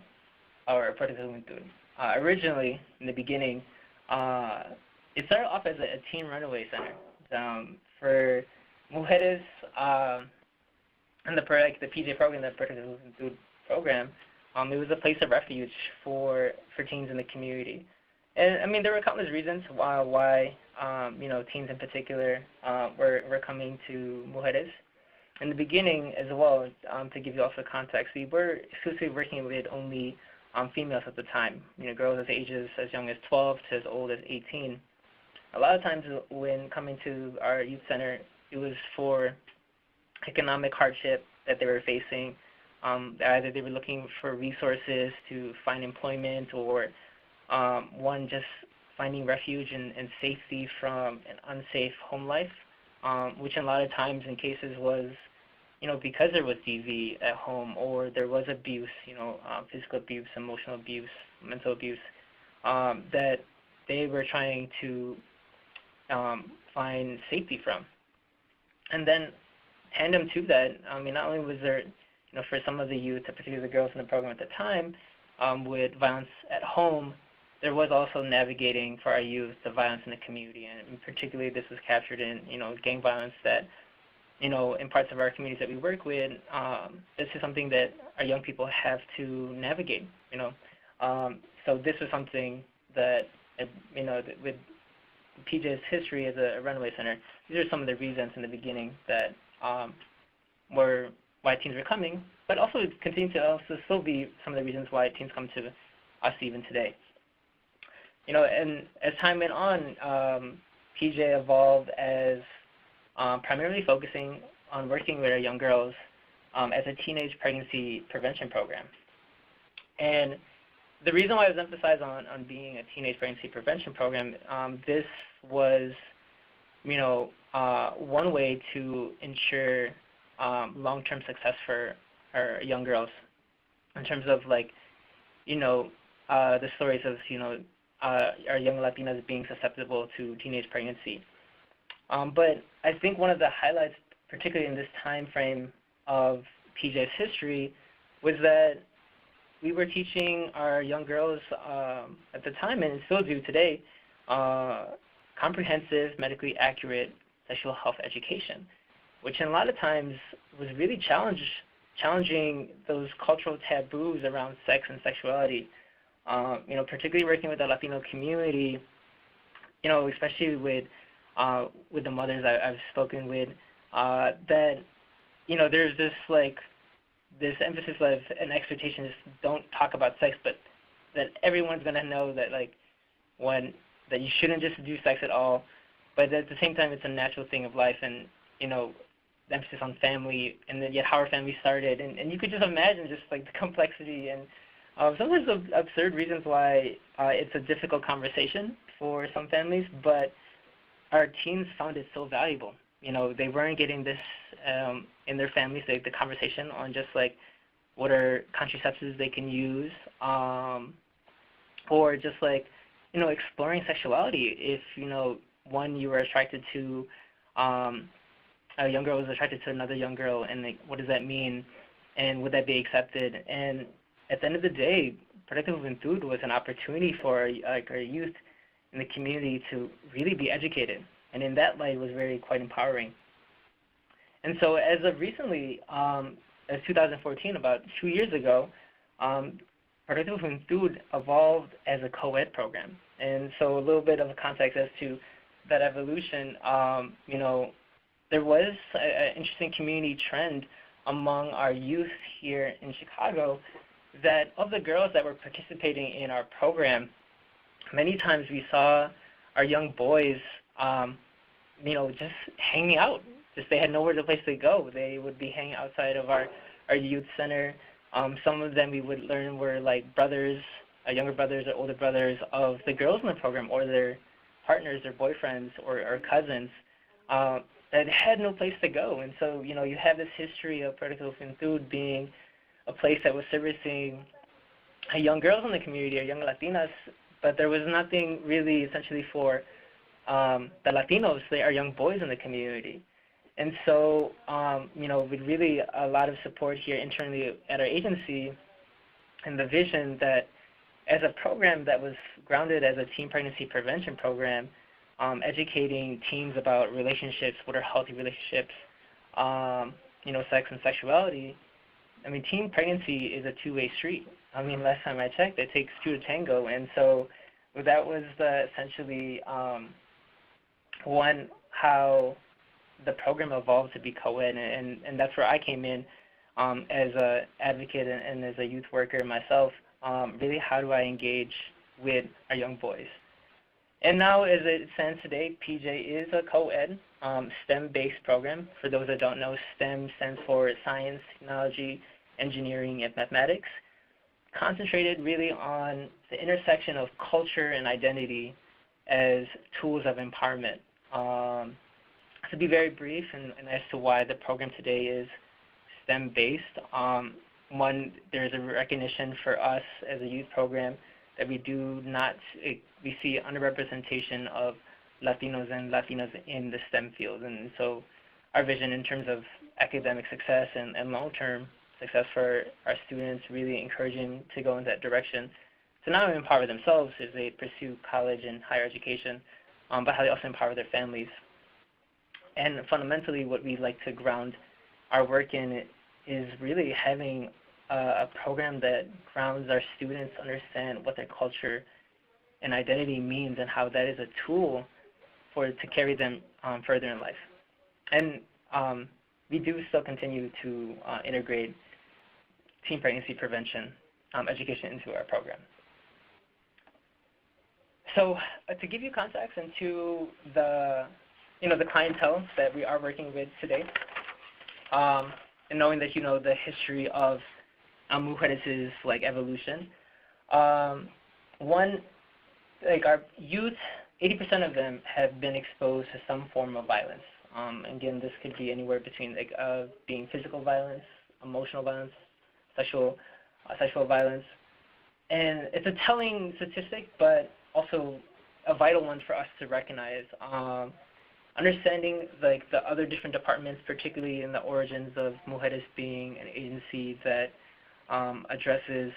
or Proyecto Juventud. Originally, in the beginning, it started off as a teen runaway center for Mujeres, and the PJ program, the Proyecto Juventud program. It was a place of refuge for teens in the community. And I mean, there were countless reasons why teens in particular were coming to Mujeres. in the beginning as well, to give you also context, we were exclusively working with only females at the time, girls as ages as young as 12 to as old as 18. A lot of times when coming to our youth center, it was for economic hardship that they were facing. Either they were looking for resources to find employment, or one, just finding refuge and safety from an unsafe home life, which a lot of times in cases was, because there was DV at home, or there was abuse, physical abuse, emotional abuse, mental abuse, that they were trying to find safety from. And then tandem to that, not only was there, for some of the youth, particularly the girls in the program at the time, with violence at home, there was also navigating for our youth the violence in the community, and particularly this was captured in, gang violence that, in parts of our communities that we work with, this is something that our young people have to navigate, So this was something that, with PJS History as a runaway center, these are some of the reasons in the beginning that were why teens were coming, but also continue to also still be some of the reasons why teens come to us even today. And as time went on, PJ evolved as primarily focusing on working with our young girls as a teenage pregnancy prevention program. And the reason why I was emphasized on being a teenage pregnancy prevention program, this was, one way to ensure long-term success for our young girls in terms of, the stories of, our young Latinas being susceptible to teenage pregnancy. But I think one of the highlights, particularly in this time frame of PJS history, was that we were teaching our young girls at the time, and still do today, comprehensive, medically accurate sexual health education, which a lot of times was really challenging those cultural taboos around sex and sexuality. Particularly working with the Latino community, especially with the mothers I've spoken with, that, there's this emphasis of an expectation, just don't talk about sex, but that everyone's going to know that, that you shouldn't just do sex at all, but at the same time it's a natural thing of life, and, the emphasis on family, and then yet how our family started, and you could just imagine just, the complexity and sometimes absurd reasons why it's a difficult conversation for some families, but our teens found it so valuable. They weren't getting this in their families, the conversation on just what are contraceptives they can use, or just exploring sexuality. If one, you were attracted to a young girl was attracted to another young girl, and what does that mean, and would that be accepted? And at the end of the day, Proyecto Juventud was an opportunity for our youth in the community to really be educated, and in that light, it was quite empowering. And so, as of recently, as 2014, about 2 years ago, Proyecto Juventud evolved as a co-ed program. And so, a little bit of context as to that evolution. There was an interesting community trend among our youth here in Chicago, that of the girls that were participating in our program, many times we saw our young boys, just hanging out. They had nowhere to place to go. They would be hanging outside of our youth center. Some of them we would learn were brothers, younger brothers or older brothers of the girls in the program, or their partners, their boyfriends, or cousins, that had no place to go. And so, you have this history of Proyecto Juventud being a place that was servicing young girls in the community, or young Latinas, but there was nothing really essentially for the Latinos, our young boys in the community. And so, with really a lot of support here internally at our agency, and the vision that as a program that was grounded as a teen pregnancy prevention program, educating teens about relationships, what are healthy relationships, sex and sexuality. Teen pregnancy is a two-way street. Last time I checked, it takes two to tango, and so that was essentially one, how the program evolved to be co-ed, and that's where I came in as an advocate and as a youth worker myself. Really, how do I engage with our young boys? And now, as it stands today, PJ is a co-ed, STEM-based program. For those that don't know, STEM stands for science, technology, engineering, and mathematics, concentrated really on the intersection of culture and identity as tools of empowerment. To be very brief and as to why the program today is STEM-based, one, there's a recognition for us as a youth program that we see underrepresentation of Latinos and Latinas in the STEM field. And so our vision in terms of academic success and long-term success for our students, really encouraging to go in that direction, to not only empower themselves as they pursue college and higher education, but how they also empower their families. And fundamentally, what we like to ground our work in is really having a program that grounds our students to understand what their culture and identity means and how that is a tool to carry them further in life. And we do still continue to integrate teen pregnancy prevention education into our program. So to give you context into the clientele that we are working with today, and knowing that you know the history of Mujeres' evolution, one, our youth, 80% of them have been exposed to some form of violence. Again, this could be anywhere between being physical violence, emotional violence, sexual violence, and it's a telling statistic, but also a vital one for us to recognize. Understanding the other different departments, particularly in the origins of Mujeres being an agency that addresses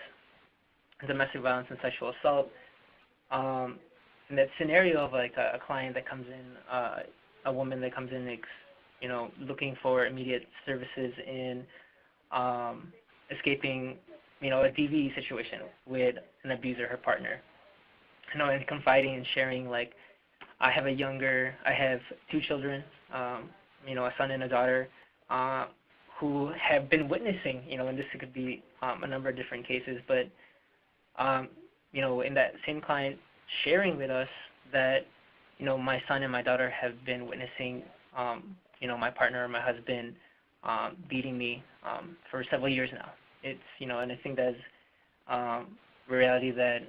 domestic violence and sexual assault, and that scenario of a client that comes in, a woman that comes in, looking for immediate services in escaping, a DV situation with an abuser, her partner, and confiding and sharing, I have two children, a son and a daughter, who have been witnessing, and this could be a number of different cases, but, in that same client sharing with us that, my son and my daughter have been witnessing, my partner or my husband beating me for several years now. It's, and I think that's a reality that,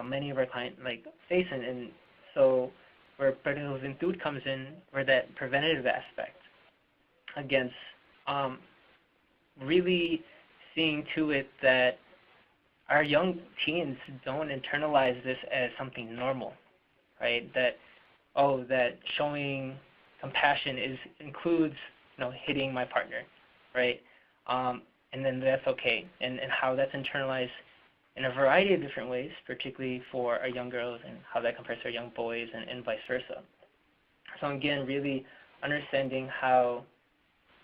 many of our clients face, and so where Proyecto Juventud comes in, where that preventative aspect against really seeing to it that our young teens don't internalize this as something normal, right? That showing compassion includes, hitting my partner, right? And then that's okay, and how that's internalized in a variety of different ways, particularly for our young girls and how that compares to our young boys and vice versa. So again, really understanding how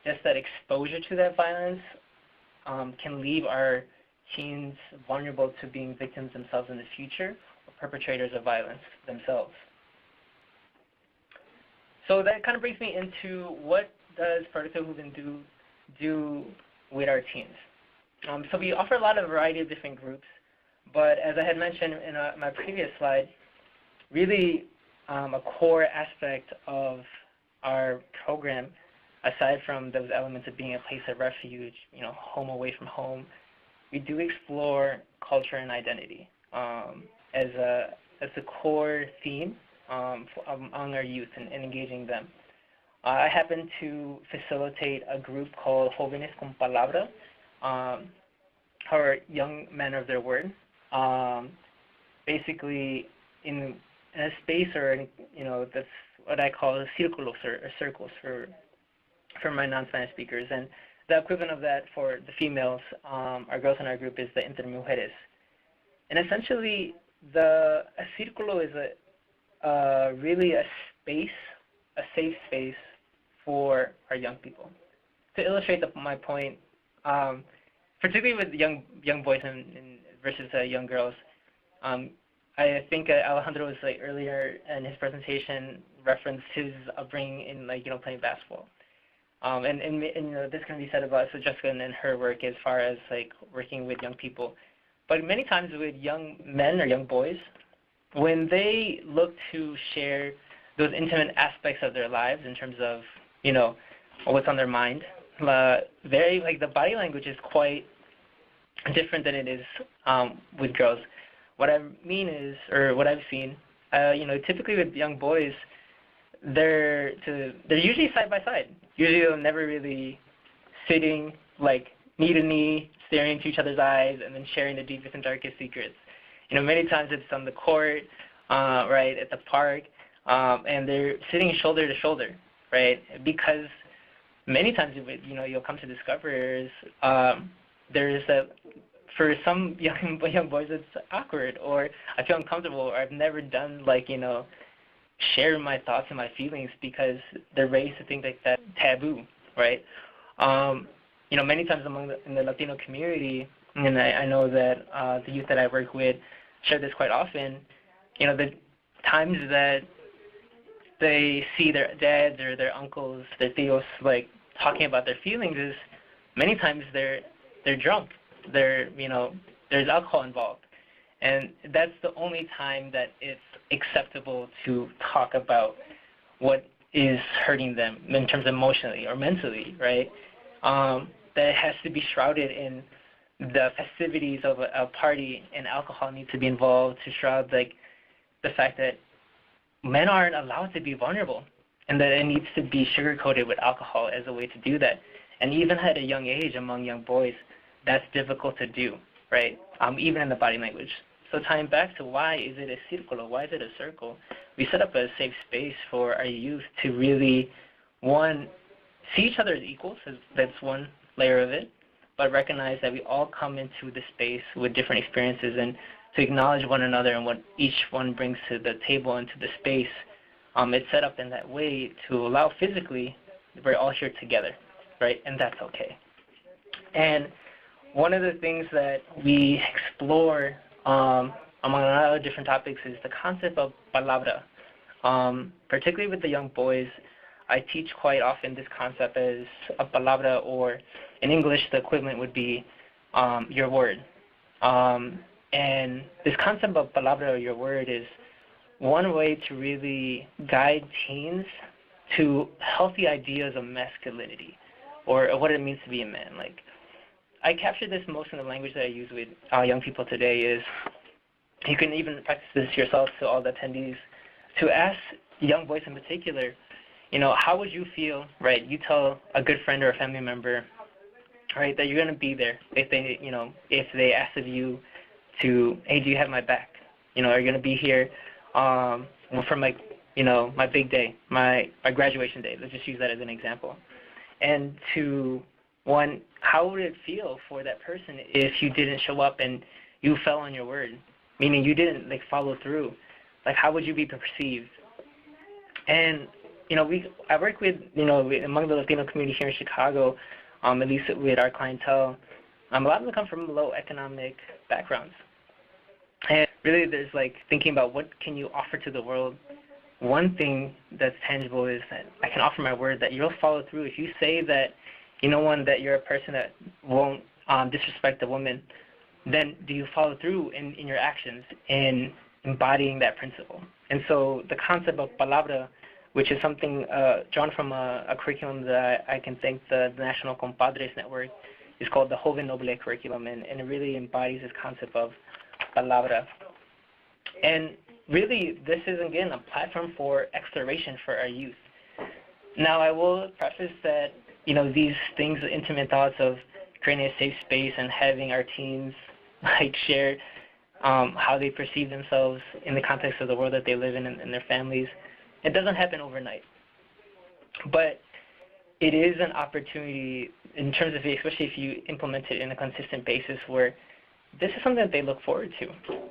just that exposure to that violence can leave our teens vulnerable to being victims themselves in the future or perpetrators of violence themselves. So that kind of brings me into what does Proyecto Juventud do with our teens. So we offer a lot of variety of different groups, but as I had mentioned in my previous slide, really a core aspect of our program, aside from those elements of being a place of refuge, home away from home, we do explore culture and identity as a core theme among our youth and engaging them. I happen to facilitate a group called Jóvenes con Palabra, or young men of their word. Basically, in a space, or that's what I call círculos or circles for my non-Spanish speakers, and the equivalent of that for the females, our girls in our group, is the Entre Mujeres. And essentially, a círculo is really a safe space for our young people. To illustrate my point, particularly with young boys versus young girls, I think Alejandro was like earlier in his presentation referenced his upbringing in like playing basketball, and this can be said about Jessica and her work as far as like working with young people, but many times with young men or young boys, when they look to share those intimate aspects of their lives in terms of what's on their mind, the body language is quite different than it is with girls. What I mean is, or what I've seen, typically with young boys, they're usually side by side. Usually they're never really sitting like knee to knee, staring into each other's eyes, and then sharing the deepest and darkest secrets. Many times it's on the court, right, at the park, and they're sitting shoulder to shoulder, right? Because many times, you'll come to discover is there's for some young boys it's awkward, or I feel uncomfortable, or I've never done share my thoughts and my feelings because they're raised to think like that's taboo, right? Many times in the Latino community, and I know that the youth that I work with share this quite often, the times that they see their dads or their uncles, their tios, talking about their feelings is many times they're drunk. There's alcohol involved. And that's the only time that it's acceptable to talk about what is hurting them in terms of emotionally or mentally, right? That it has to be shrouded in the festivities of a party, and alcohol needs to be involved to shroud the fact that men aren't allowed to be vulnerable, and that it needs to be sugar-coated with alcohol as a way to do that. And even at a young age among young boys, that's difficult to do, right? Even in the body language. So tying back to why is it a círculo, why is it a circle? We set up a safe space for our youth to really, one, see each other as equals, that's one layer of it, but recognize that we all come into the space with different experiences, and to acknowledge one another and what each one brings to the table and to the space. It's set up in that way to allow physically we're all here together, right? And that's okay. And one of the things that we explore among a lot of different topics is the concept of palabra. Particularly with the young boys, I teach quite often this concept as a palabra, or in English the equivalent would be your word. And this concept of palabra, or your word, is one way to really guide teens to healthy ideas of masculinity, or what it means to be a man. I capture this most in the language that I use with young people today is, you can even practice this yourself to all the attendees, to ask young boys in particular, how would you feel, right? You tell a good friend or a family member, right, that you're going to be there if they ask of you to, hey, do you have my back? Are you going to be here for my, my big day, my graduation day? Let's just use that as an example. And to, one, how would it feel for that person if you didn't show up and you fell on your word, meaning you didn't follow through? How would you be perceived? And I work with among the Latino community here in Chicago, at least with our clientele. A lot of them come from low economic backgrounds, and really there's thinking about what can you offer to the world. One thing that's tangible is that I can offer my word that you'll follow through. If you say that that you're a person that won't disrespect a woman, then do you follow through in your actions in embodying that principle? And so the concept of palabra, which is something drawn from a curriculum that I can thank the National Compadres Network, is called the Joven Noble curriculum, and it really embodies this concept of palabra. And really, this is, again, a platform for exploration for our youth. Now, I will preface that these things, the intimate thoughts of creating a safe space and having our teens share how they perceive themselves in the context of the world that they live in and their families, it doesn't happen overnight. But it is an opportunity in terms of, especially if you implement it in a consistent basis, where this is something that they look forward to.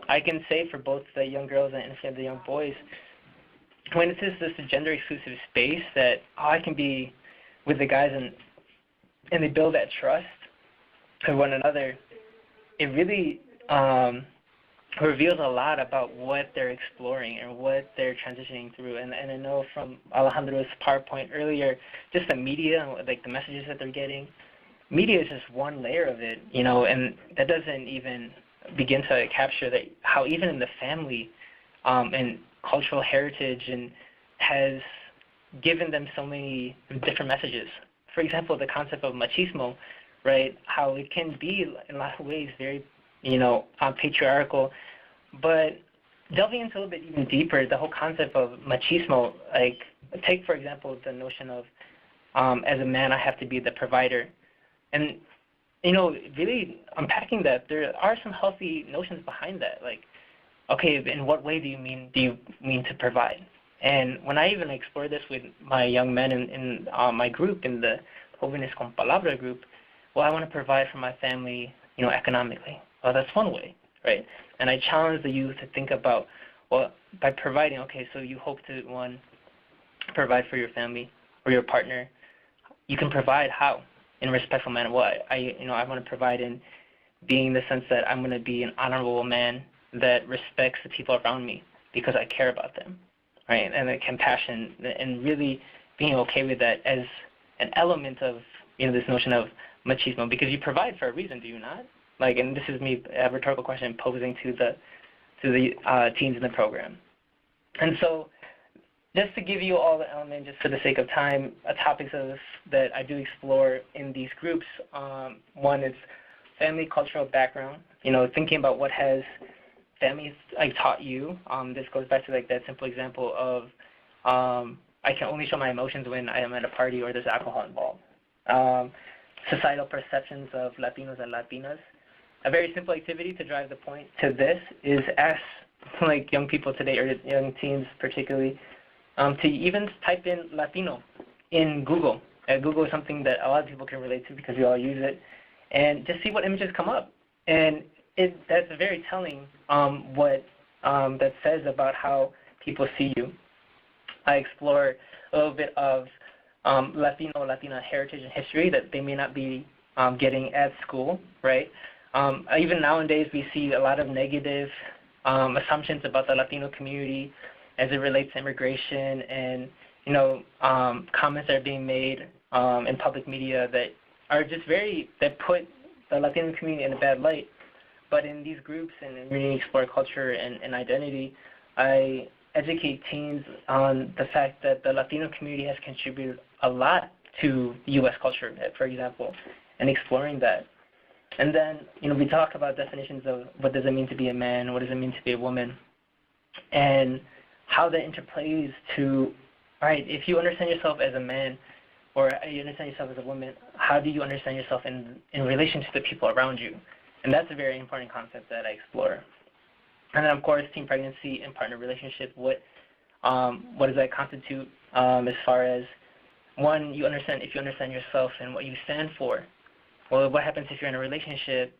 I can say for both the young girls and the young boys, when it is this gender-exclusive space that I can be with the guys and they build that trust with one another, it really reveals a lot about what they're exploring and what they're transitioning through. And I know from Alejandro's PowerPoint earlier, just the media, like the messages that they're getting, media is just one layer of it, you know, and that doesn't even begin to capture that how even in the family and cultural heritage and has given them so many different messages. For example, the concept of machismo, right, how it can be in a lot of ways very, you know, patriarchal, but delving into a little bit even deeper, the whole concept of machismo, like take, for example, the notion of as a man, I have to be the provider. And, you know, really unpacking that, there are some healthy notions behind that. Like, okay, in what way do you mean to provide? And when I even explore this with my young men in my group, in the Jóvenes con Palabra group, well, I want to provide for my family, you know, economically. Well, that's one way, right? And I challenge the youth to think about, well, by providing, okay, so you hope to, one, provide for your family or your partner. You can provide how? In a respectful manner. Well, I want to provide in being the sense that I'm going to be an honorable man that respects the people around me because I care about them, right? And the compassion and really being okay with that as an element of, you know, this notion of machismo, because you provide for a reason, do you not? Like, and this is me, a rhetorical question posing to the teens in the program. And so, just to give you all the elements, just for the sake of time, topics that I do explore in these groups. One is family cultural background. You know, thinking about what has families like taught you. This goes back to like that simple example of I can only show my emotions when I am at a party or there's alcohol involved. Societal perceptions of Latinos and Latinas. A very simple activity to drive the point to this is ask like young people today, or young teens particularly, to even type in Latino in Google. Google is something that a lot of people can relate to because we all use it, and just see what images come up. And that's very telling what that says about how people see you. I explore a little bit of Latino, Latina heritage and history that they may not be getting at school, right? Even nowadays, we see a lot of negative assumptions about the Latino community as it relates to immigration, and you know, comments that are being made in public media that are just that put the Latino community in a bad light. But in these groups and really explore culture and identity, I educate teens on the fact that the Latino community has contributed a lot to U.S. culture, for example, and exploring that. And then, you know, we talk about definitions of what does it mean to be a man, what does it mean to be a woman, and how that interplays to, all right, if you understand yourself as a man or you understand yourself as a woman, how do you understand yourself in relation to the people around you? And that's a very important concept that I explore. And then, of course, teen pregnancy and partner relationship, what does that constitute as far as, one, if you understand yourself and what you stand for. Well, what happens if you're in a relationship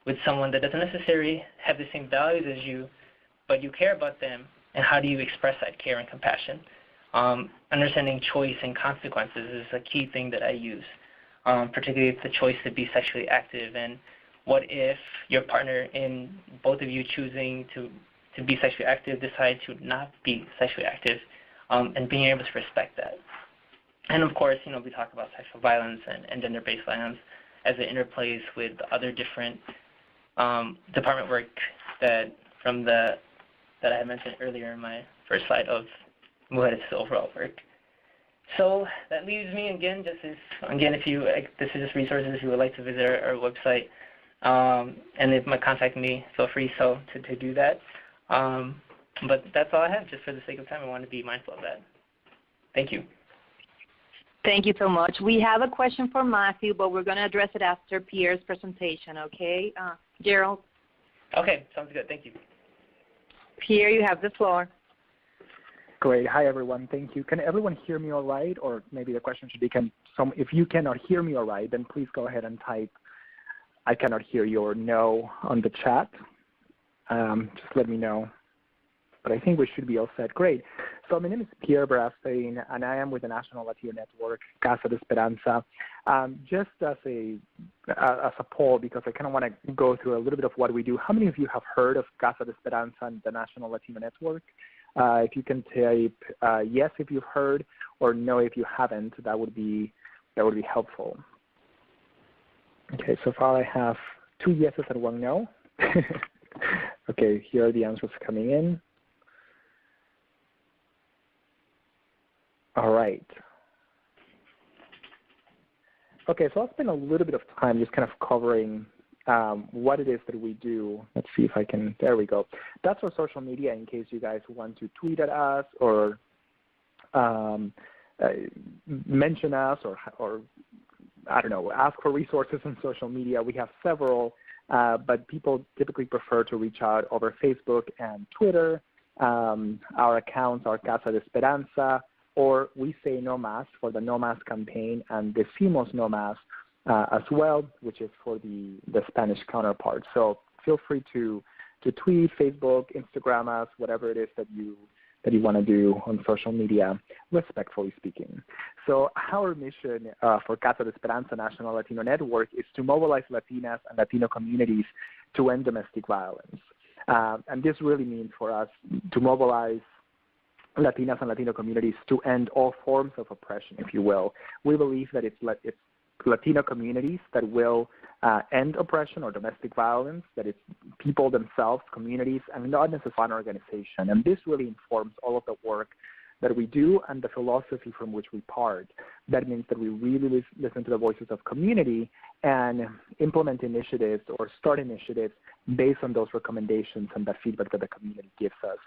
with someone that doesn't necessarily have the same values as you, but you care about them, and how do you express that care and compassion? Understanding choice and consequences is a key thing that I use, particularly if the choice to be sexually active, and what if your partner, in both of you choosing to be sexually active, decide to not be sexually active, and being able to respect that. And of course, you know, we talk about sexual violence and gender-based violence as it interplays with other different department work that I had mentioned earlier in my first slide of Mujeres' overall work. So that leaves me again, if you this is just resources if you would like to visit our website, and if you might contact me, feel free to do that. But that's all I have. Just for the sake of time, I want to be mindful of that. Thank you. Thank you so much. We have a question for Matthew, but we're going to address it after Pierre's presentation, okay? Gerald? Okay, sounds good. Thank you. Pierre, you have the floor. Great. Hi, everyone. Thank you. Can everyone hear me all right? Or maybe the question should be, if you cannot hear me all right, then please go ahead and type I cannot hear you or no on the chat. Just let me know. but I think we should be all set. Great. So my name is Pierre Berastaín, and I am with the National Latino Network, Casa de Esperanza. Just as a poll, because I kind of want to go through a little bit of what we do. How many of you have heard of Casa de Esperanza and the National Latino Network? If you can type yes if you've heard, or no if you haven't, that would be helpful. Okay, so far I have 2 yeses and 1 no. Okay, here are the answers coming in. All right. Okay, so I'll spend a little bit of time just kind of covering what it is that we do. Let's see if I can, there we go. That's our social media in case you guys want to tweet at us or mention us or I don't know, ask for resources on social media. We have several, but people typically prefer to reach out over Facebook and Twitter. Our accounts are Casa de Esperanza, or we say No Más for the No Más campaign, and Decimos No Más as well, which is for the Spanish counterpart. So feel free to tweet, Facebook, Instagram us, whatever it is that you want to do on social media, respectfully speaking. So our mission for Casa de Esperanza National Latino Network is to mobilize Latinas and Latino communities to end domestic violence. And this really means for us to mobilize Latinas and Latino communities to end all forms of oppression, if you will. We believe that it's Latino communities that will end oppression or domestic violence, that it's people themselves, communities, and not necessarily one organization. And this really informs all of the work that we do and the philosophy from which we part. That means that we really listen to the voices of community and implement initiatives or start initiatives based on those recommendations and the feedback that the community gives us.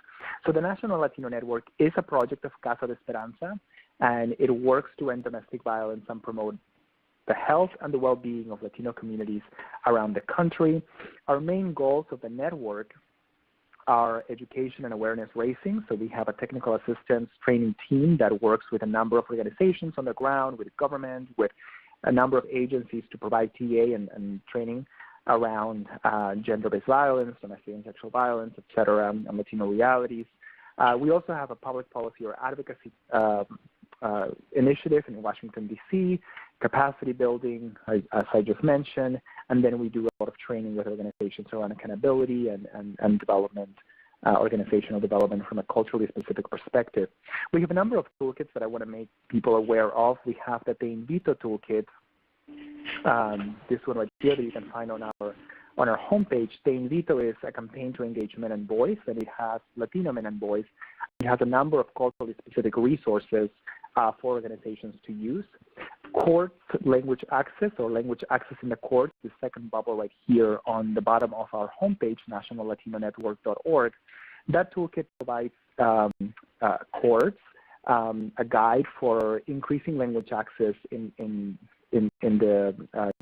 So the National Latino Network is a project of Casa de Esperanza, and it works to end domestic violence and promote the health and the well-being of Latino communities around the country. Our main goals of the network are education and awareness raising. So we have a technical assistance training team that works with a number of organizations on the ground, with government, with a number of agencies to provide TA and training around gender-based violence, domestic and sexual violence, et cetera, and Latino realities. We also have a public policy or advocacy initiative in Washington, D.C., capacity building, as I just mentioned, and then we do a lot of training with organizations around accountability and development, organizational development from a culturally specific perspective. We have a number of toolkits that I want to make people aware of. We have the Te Invito toolkit, this one right here that you can find on our homepage. Te Invito is a campaign to engage men and boys, and it has Latino men and boys. It has a number of culturally specific resources for organizations to use. Court language access or language access in the courts, the second bubble right here on the bottom of our homepage, nationallatinonetwork.org. That toolkit provides courts a guide for increasing language access in the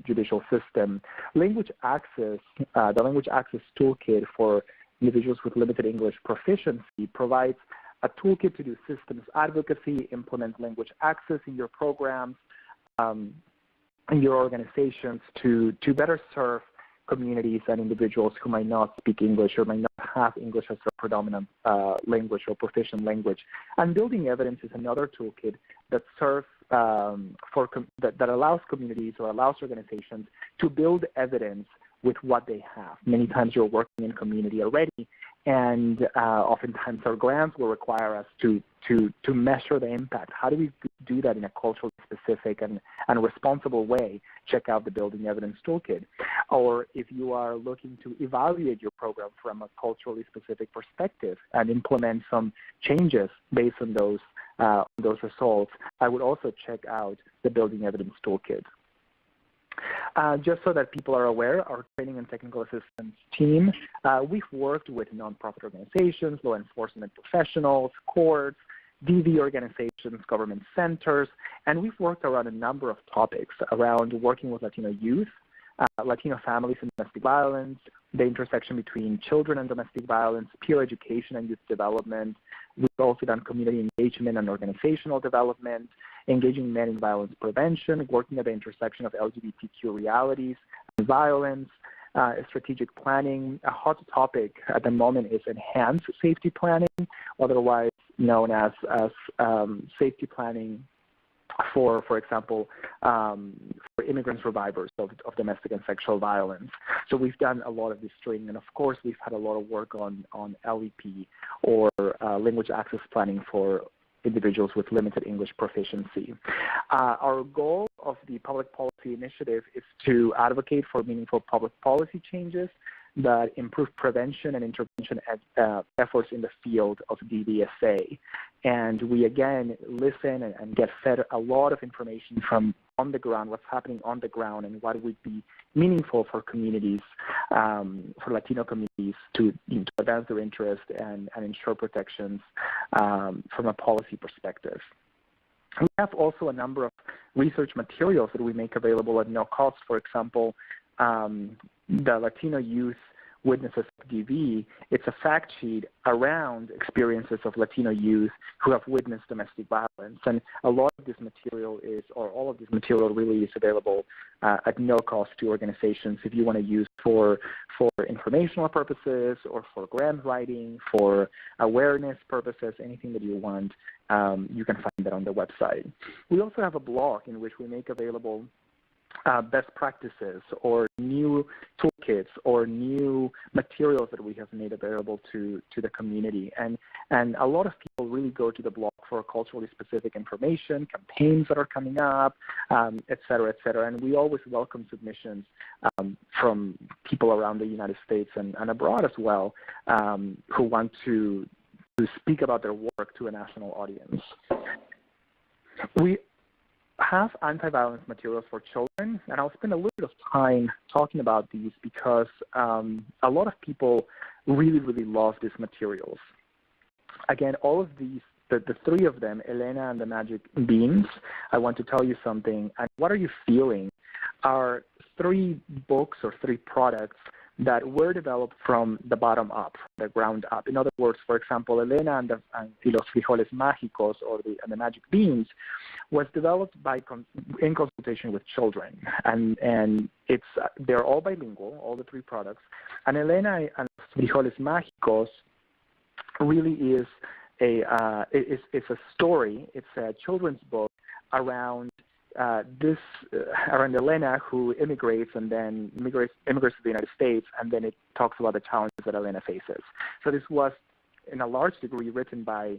judicial system. Language access, the language access toolkit for individuals with limited English proficiency provides a toolkit to do systems advocacy, implement language access in your programs, in your organizations to better serve communities and individuals who might not speak English or might not have English as their predominant language or proficient language. And building evidence is another toolkit that serves that allows communities or allows organizations to build evidence with what they have. Many times you're working in community already, and oftentimes our grants will require us to measure the impact. How do we do that in a culturally specific and responsible way? Check out the Building Evidence Toolkit. Or if you are looking to evaluate your program from a culturally specific perspective and implement some changes based on those results, I would also check out the Building Evidence Toolkit. Just so that people are aware, our training and technical assistance team, we've worked with nonprofit organizations, law enforcement professionals, courts, DV organizations, government centers, and we've worked around a number of topics around working with Latino youth, Latino families and domestic violence, the intersection between children and domestic violence, peer education and youth development. We've also done community engagement and organizational development, engaging men in violence prevention, working at the intersection of LGBTQ realities and violence, strategic planning. A hot topic at the moment is enhanced safety planning, otherwise known as safety planning for example, for immigrant survivors of domestic and sexual violence. So we've done a lot of this training, and of course we've had a lot of work on LEP, or language access planning for individuals with limited English proficiency. Our goal of the public policy initiative is to advocate for meaningful public policy changes that improve prevention and intervention efforts in the field of DVSA. And we, again, listen and get fed a lot of information from on the ground, what's happening on the ground, and what would be meaningful for communities, for Latino communities to advance their interest and ensure protections from a policy perspective. We have also a number of research materials that we make available at no cost. For example, the Latino Youth Witnesses of DV, it's a fact sheet around experiences of Latino youth who have witnessed domestic violence. And a lot of this material is, or all of this material really is available at no cost to organizations if you want to use for informational purposes or for grant writing, for awareness purposes, anything that you want, you can find that on the website. We also have a blog in which we make available best practices or new toolkits or new materials that we have made available to the community. And a lot of people really go to the blog for culturally specific information, campaigns that are coming up, et cetera, et cetera. And we always welcome submissions from people around the United States and abroad as well, who want to speak about their work to a national audience. We have anti-violence materials for children, and I'll spend a little bit of time talking about these because a lot of people really, really love these materials. Again, all of these, the three of them, Elena and the Magic Beans, I want to tell you something, and What Are You Feeling, are three books or three products that were developed from the bottom up, from the ground up. In other words, for example, Elena and Los Frijoles Mágicos, or the Magic Beans, was developed in consultation with children, and they're all bilingual, all the three products. And Elena and Los Frijoles Mágicos really is it's a story. It's a children's book around around Elena, who immigrates and then immigrates to the United States, and then it talks about the challenges that Elena faces. So this was, in a large degree, written by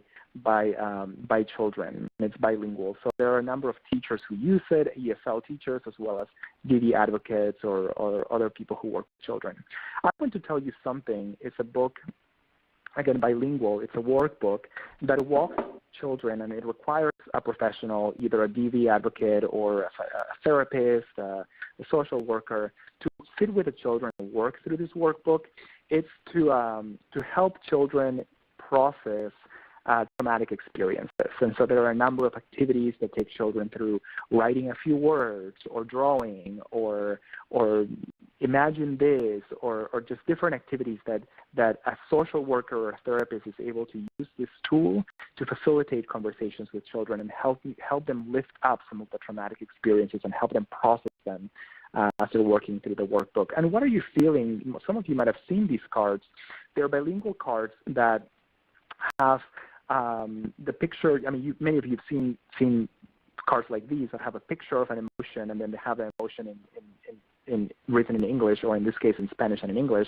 children, and it's bilingual. So there are a number of teachers who use it, ESL teachers, as well as DV advocates or other people who work with children. I want to tell you something. It's a book, again, bilingual. It's a workbook that walks children, and it requires a professional, either a DV advocate or a therapist, a social worker, to sit with the children and work through this workbook. It's to help children process traumatic experiences. And so there are a number of activities that take children through writing a few words or drawing or imagine this, or just different activities that a social worker or a therapist is able to use this tool to facilitate conversations with children and help them lift up some of the traumatic experiences and help them process them as they're working through the workbook. And What Are You Feeling? Some of you might have seen these cards. They're bilingual cards that have the picture. I mean, many of you have seen cards like these that have a picture of an emotion, and then they have the emotion written in English, or in this case in Spanish and in English,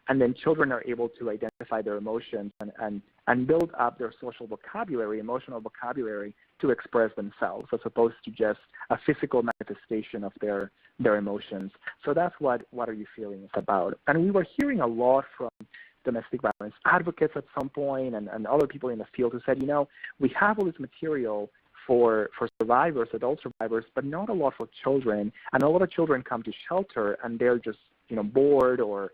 and then children are able to identify their emotions and build up their social vocabulary, emotional vocabulary, to express themselves, as opposed to just a physical manifestation of their emotions. So that's what Are You Feeling is about. And we were hearing a lot from domestic violence advocates at some point, and other people in the field who said, we have all this material for survivors, adult survivors, but not a lot for children. And a lot of children come to shelter and they're just bored, or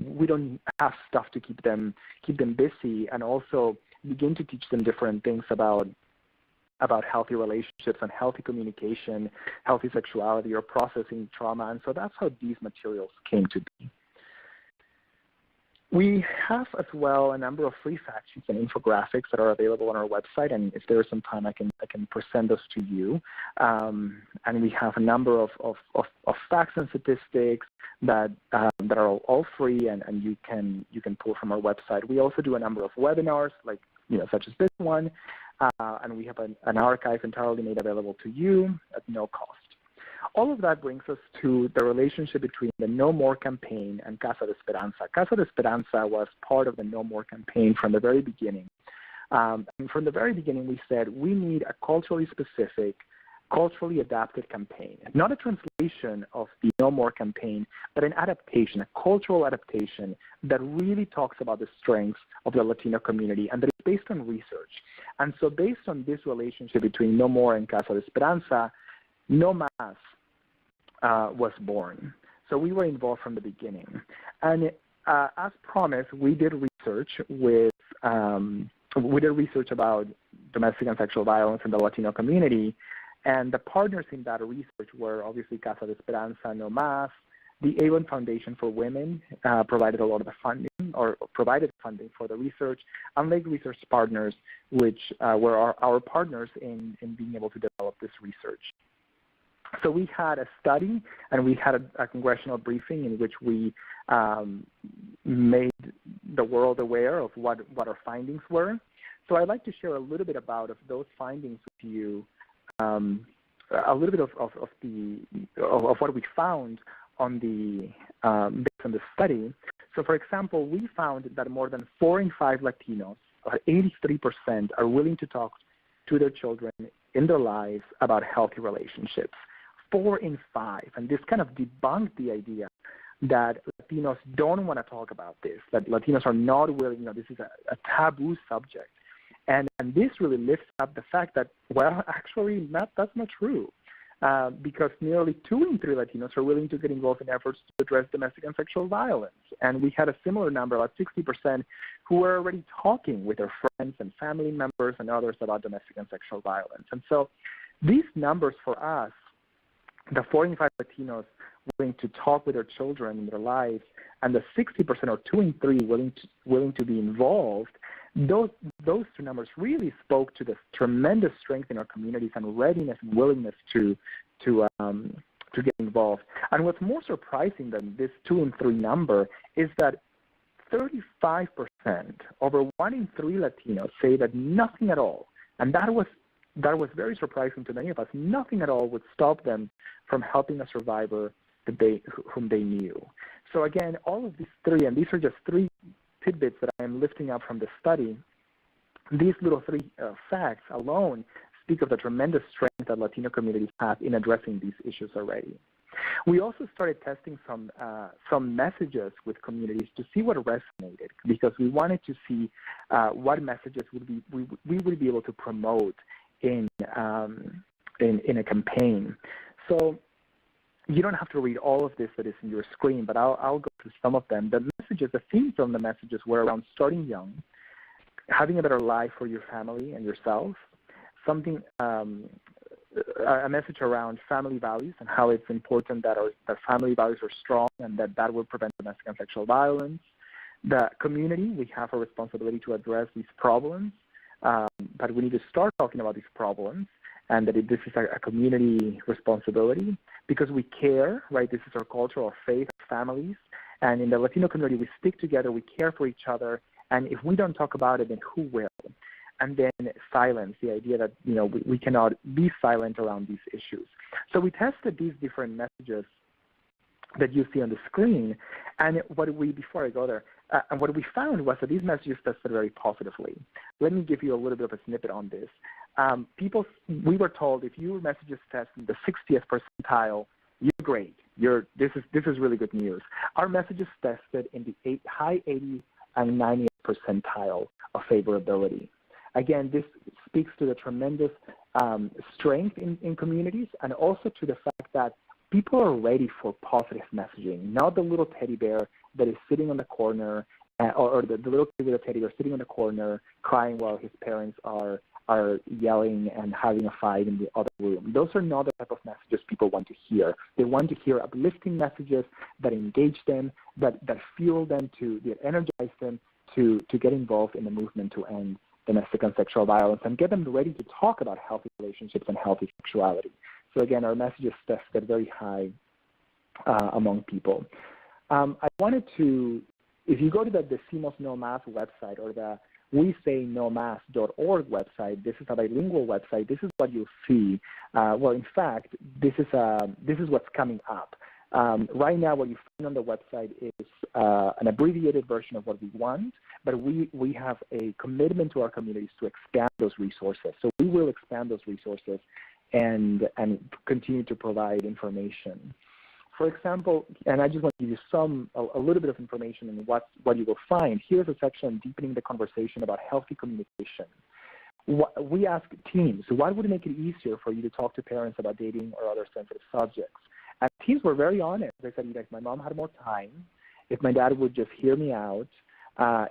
we don't have stuff to keep them busy, and also begin to teach them different things about healthy relationships and healthy communication, healthy sexuality, or processing trauma. And so that's how these materials came to be. We have as well a number of free fact sheets and infographics that are available on our website, and if there is some time, I can present those to you. And we have a number of facts and statistics that are all free, and you can pull from our website. We also do a number of webinars, like such as this one, and we have an archive entirely made available to you at no cost. All of that brings us to the relationship between the No More campaign and Casa de Esperanza. Casa de Esperanza was part of the No More campaign from the very beginning. And from the very beginning, we said we need a culturally specific, culturally adapted campaign, not a translation of the No More campaign, but an adaptation, a cultural adaptation that really talks about the strengths of the Latino community and that is based on research. And so based on this relationship between No More and Casa de Esperanza, No Más was born. So we were involved from the beginning. And as promised, we did research about domestic and sexual violence in the Latino community. And the partners in that research were obviously Casa de Esperanza, No Más. The Ivonne Foundation for Women provided a lot of the funding, or provided funding for the research, and Lake Research Partners, which were our partners in being able to develop this research. So we had a study, and we had a congressional briefing in which we made the world aware of what our findings were. So I'd like to share a little bit about those findings with you, a little bit of what we found on based on the study. So, for example, we found that more than 4 in 5 Latinos, 83%, are willing to talk to their children in their lives about healthy relationships. 4 in 5, and this kind of debunked the idea that Latinos don't want to talk about this, that Latinos are not willing, this is a taboo subject. And this really lifts up the fact that, well, actually, that's not true, because nearly 2 in 3 Latinos are willing to get involved in efforts to address domestic and sexual violence. And we had a similar number, about 60%, who were already talking with their friends and family members and others about domestic and sexual violence. And so these numbers for us, the 4 in 5 Latinos willing to talk with their children in their lives, and the 60% or 2 in 3 willing to be involved, those 2 numbers really spoke to the tremendous strength in our communities and readiness and willingness to get involved. And what's more surprising than this 2 in 3 number is that 35%, over 1 in 3 Latinos, say that nothing at all, and that was very surprising to many of us, nothing at all would stop them from helping a survivor whom they knew. So again, all of these 3, and these are just 3 tidbits that I am lifting up from the study, these little 3 facts alone speak of the tremendous strength that Latino communities have in addressing these issues already. We also started testing some messages with communities to see what resonated, because we wanted to see what messages we would be able to promote in a campaign. So you don't have to read all of this that is in your screen, but I'll go through some of them. The themes from the messages were around starting young, having a better life for your family and yourself, a message around family values and how it's important that family values are strong and that will prevent domestic and sexual violence. The community, we have a responsibility to address these problems, but we need to start talking about these problems, and that this is a community responsibility because we care, right? This is our culture, our faith, our families. And in the Latino community, we stick together, we care for each other, and if we don't talk about it, then who will? And then silence, the idea that we cannot be silent around these issues. So we tested these different messages that you see on the screen, and before I go there, and what we found was that these messages tested very positively. Let me give you a little bit of a snippet on this. We were told if your messages test in the 60th percentile, you're great. This is really good news. Our messages tested in the high 80th and 90th percentile of favorability. Again, this speaks to the tremendous strength in communities, and also to the fact that people are ready for positive messaging, not the little teddy bear that is sitting on the corner or the little kid with a teddy bear sitting in the corner crying while his parents are yelling and having a fight in the other room. Those are not the type of messages people want to hear. They want to hear uplifting messages that engage them, that fuel them, that energize them to get involved in the movement to end domestic and sexual violence and get them ready to talk about healthy relationships and healthy sexuality. So again, our message is tested very high among people. I wanted to, if you go to the Decimos No Más website or the WeSayNoMas.org website, this is a bilingual website, this is what you'll see. Well, in fact, this is what's coming up. Right now, what you find on the website is an abbreviated version of what we want, but we have a commitment to our communities to expand those resources. So we will expand those resources and continue to provide information. For example, and I just want to give you a little bit of information on what you will find. Here's a section deepening the conversation about healthy communication. We ask teens, what would make it easier for you to talk to parents about dating or other sensitive subjects? And teens were very honest. They said, if my mom had more time, if my dad would just hear me out,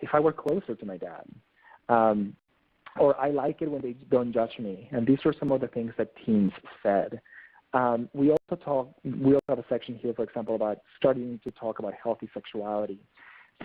if I were closer to my dad, or I like it when they don't judge me. And these are some of the things that teens said. We also have a section here, for example, about starting to talk about healthy sexuality.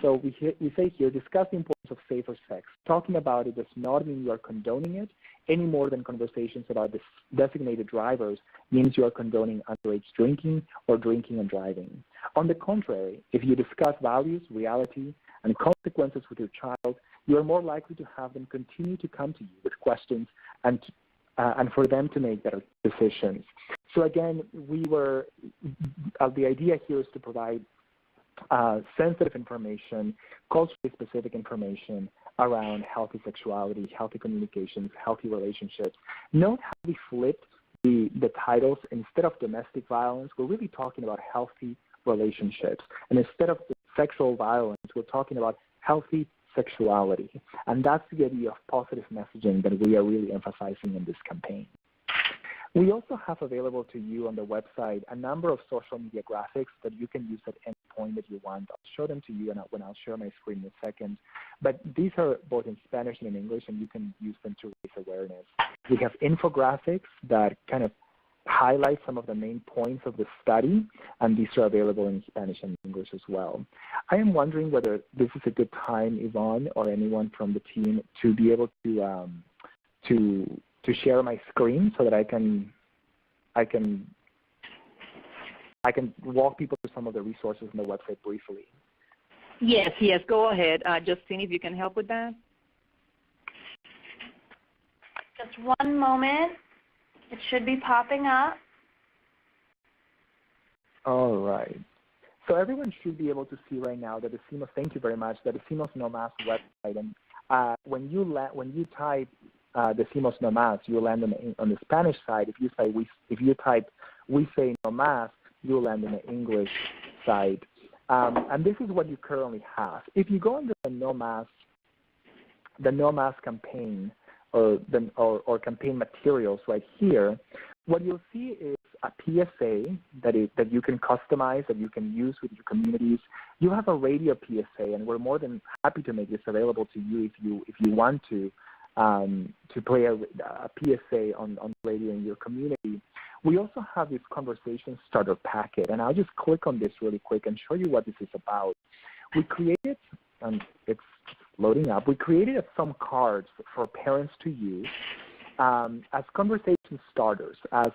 So we say here, discuss the importance of safer sex. Talking about it does not mean you are condoning it any more than conversations about designated drivers means you are condoning underage drinking or drinking and driving. On the contrary, if you discuss values, reality, and consequences with your child, you are more likely to have them continue to come to you with questions and for them to make better decisions. So again, the idea here is to provide sensitive information, culturally specific information around healthy sexuality, healthy communications, healthy relationships. Note how we flipped the titles. Instead of domestic violence, we're really talking about healthy relationships. And instead of sexual violence, we're talking about healthy sexuality. And that's the idea of positive messaging that we are really emphasizing in this campaign. We also have available to you on the website a number of social media graphics that you can use at any point that you want. I'll show them to you when I'll share my screen in a second. But these are both in Spanish and in English, and you can use them to raise awareness. We have infographics that kind of highlight some of the main points of the study, and these are available in Spanish and English as well. I am wondering whether this is a good time, Ivonne, or anyone from the team, to be able to share my screen so that I can walk people through some of the resources on the website briefly. Yes, go ahead. Justine, if you can help with that. Just one moment. It should be popping up. All right. So everyone should be able to see right now that Decimos, thank you very much, the Decimos No Más website. And when you type Decimos No Más, you land on the Spanish side. If you type We Say No Más, you'll land on the English side. And this is what you currently have. If you go under the No Más campaign or campaign materials right here, what you'll see is a PSA that you can customize, that you can use with your communities. You have a radio PSA, and we're more than happy to make this available to you if you want to play a PSA on radio in your community. We also have this conversation starter packet, and I'll just click on this really quick and show you what this is about. We created, it's loading up, we created some cards for parents to use as conversation starters, as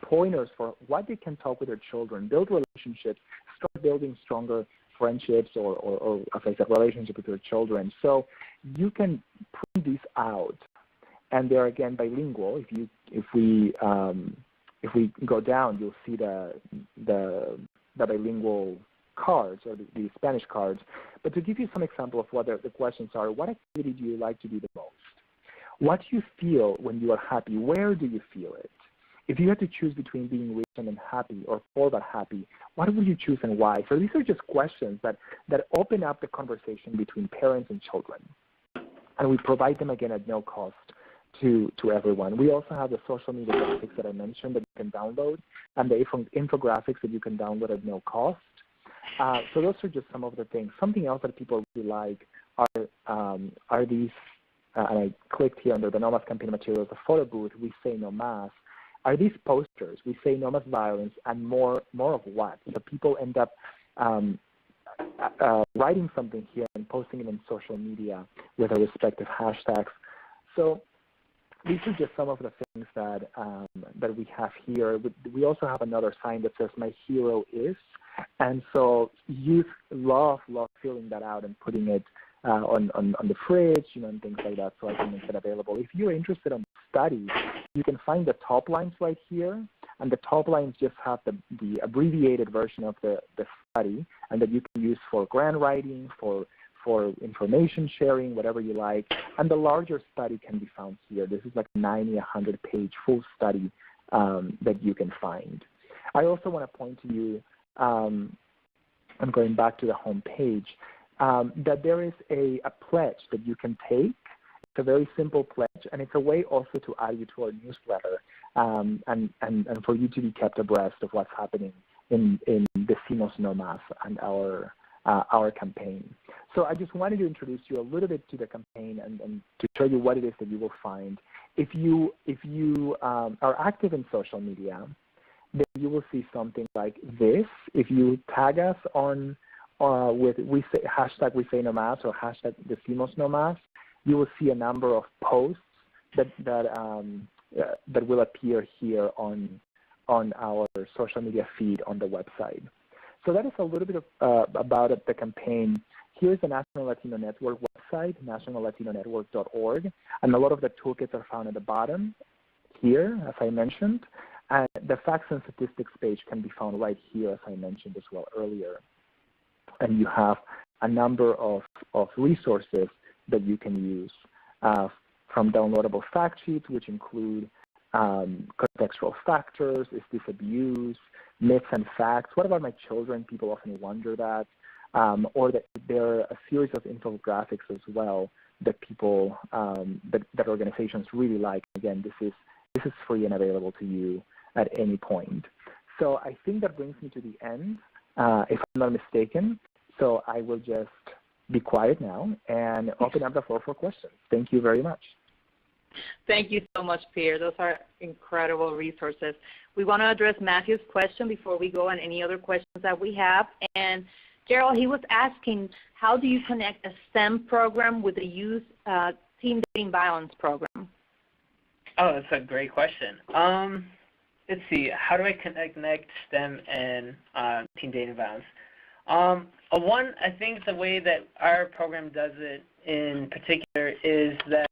pointers for what they can talk with their children, build relationships, start building stronger friendships or as I said, relationship with your children. So you can print these out, and they're again bilingual. If we go down, you'll see the bilingual cards or the Spanish cards. But to give you some example of what the questions are, what activity do you like to do the most? What do you feel when you are happy? Where do you feel it? If you had to choose between being rich and happy or poor but happy, what would you choose and why? So these are just questions that open up the conversation between parents and children. And we provide them again at no cost to everyone. We also have the social media graphics that I mentioned that you can download, and the infographics that you can download at no cost. So those are just some of the things. Something else that people really like are these, and I clicked here under the No Mass campaign materials, the photo booth, We Say No Mass, are these posters, We Say No Mass Violence, and more of what? So people end up writing something here and posting it in social media with their respective hashtags. So these are just some of the things that that we have here. We also have another sign that says "My hero is," and so youth love filling that out and putting it on the fridge, and things like that. So I can make it available. If you're interested in study, you can find the top lines right here, and the top lines just have the abbreviated version of the study, and that you can use for grant writing, for information sharing, whatever you like. And the larger study can be found here. This is like 100-page full study that you can find. I also want to point to you, I'm going back to the home page, that there is a pledge that you can take. It's a very simple pledge, and it's a way also to add you to our newsletter and for you to be kept abreast of what's happening in Decimos No Más and our campaign. So I just wanted to introduce you a little bit to the campaign and to show you what it is that you will find. If you are active in social media, then you will see something like this. If you tag us on with hashtag We Say No Más or hashtag Decimos No Más, you will see a number of posts that will appear here on our social media feed on the website. So that is a little bit about the campaign. Here's the National Latino Network website, nationallatinonetwork.org, and a lot of the toolkits are found at the bottom here, as I mentioned. And the facts and statistics page can be found right here, as I mentioned as well earlier. And you have a number of resources that you can use, from downloadable fact sheets, which include contextual factors, is this abuse, myths and facts, what about my children? People often wonder that. Or that there are a series of infographics as well that people, that organizations really like. Again, this is free and available to you at any point. So I think that brings me to the end, if I'm not mistaken. So I will just be quiet now and open up the floor for questions. Thank you very much. Thank you so much, Pierre. Those are incredible resources. We want to address Matthew's question before we go on any other questions that we have. And Gerald, he was asking, how do you connect a STEM program with a youth teen dating violence program? Oh, that's a great question. Let's see, how do I connect STEM and teen dating violence? One, I think the way that our program does it in particular is that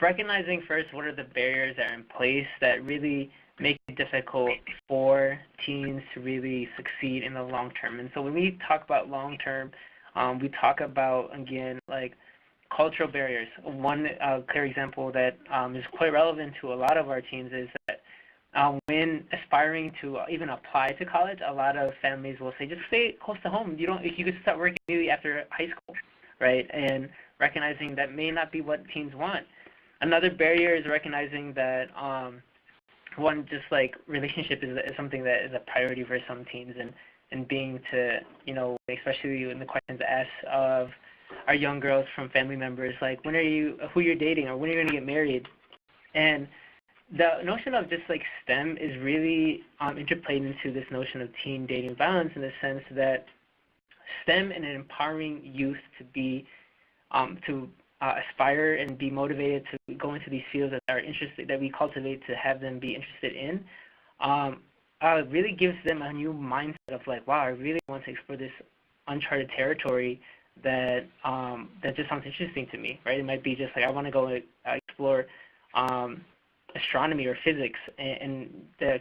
recognizing first what are the barriers that are in place that really make it difficult for teens to really succeed in the long term. And so when we talk about long term, we talk about, again, like cultural barriers. One clear example that is quite relevant to a lot of our teens is that when aspiring to even apply to college, a lot of families will say, just stay close to home. If you could start working immediately after high school, right? And recognizing that may not be what teens want. Another barrier is recognizing that one, just like relationship is something that is a priority for some teens, and being to, especially when the questions asked of our young girls from family members, like who you're dating or when are you going to get married. And the notion of just like STEM is really interplayed into this notion of teen dating violence in the sense that STEM and empowering youth to be, aspire and be motivated to go into these fields that are interested, that we cultivate to have them be interested in, really gives them a new mindset of like, wow, I really want to explore this uncharted territory that just sounds interesting to me, right? It might be just like, I want to go explore astronomy or physics and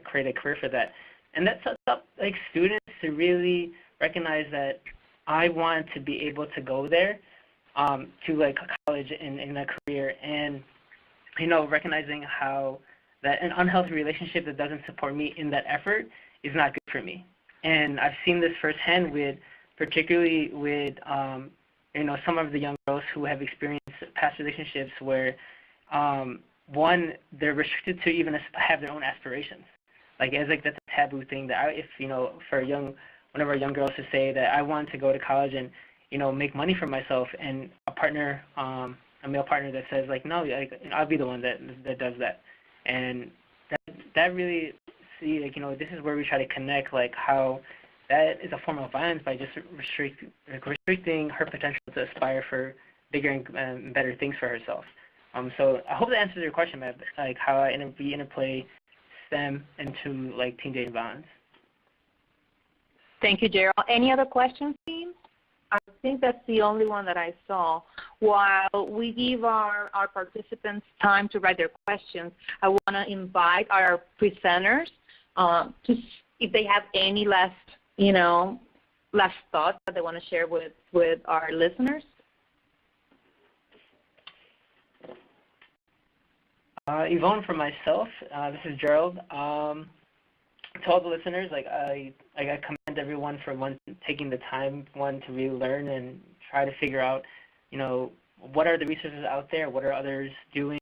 create a career for that. And that sets up like students to really recognize that I want to be able to go there to like college in a career, and recognizing how that an unhealthy relationship that doesn't support me in that effort is not good for me. And I've seen this firsthand particularly with some of the young girls who have experienced past relationships where one, they're restricted to even have their own aspirations. Like as like that's a taboo thing that if for young one of our young girls to say that I want to go to college and, make money for myself, and a partner, a male partner that says like, no, I'll be the one that does that. And that really, this is where we try to connect, like how that is a form of violence by just restricting her potential to aspire for bigger and better things for herself. So I hope that answers your question, Matt, like how we interplay STEM into like teen dating violence. Thank you, Gerald. Any other questions, team? I think that's the only one that I saw. While we give our participants time to write their questions, I want to invite our presenters if they have any last thoughts that they want to share with our listeners. Ivonne, for myself, this is Gerald. To all the listeners, I commend everyone for taking the time to really learn and try to figure out, what are the resources out there, what are others doing,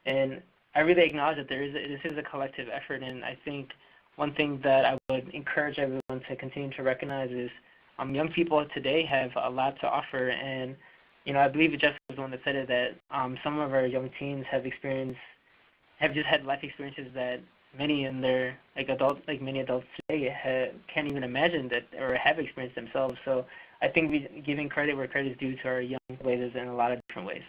and I really acknowledge that this is a collective effort, and I think one thing that I would encourage everyone to continue to recognize is young people today have a lot to offer, and I believe Jessica was the one that said it, that some of our young teens have just had life experiences that many in their many adults today can't even imagine that or have experienced themselves. So I think giving credit where credit is due to our young ladies in a lot of different ways.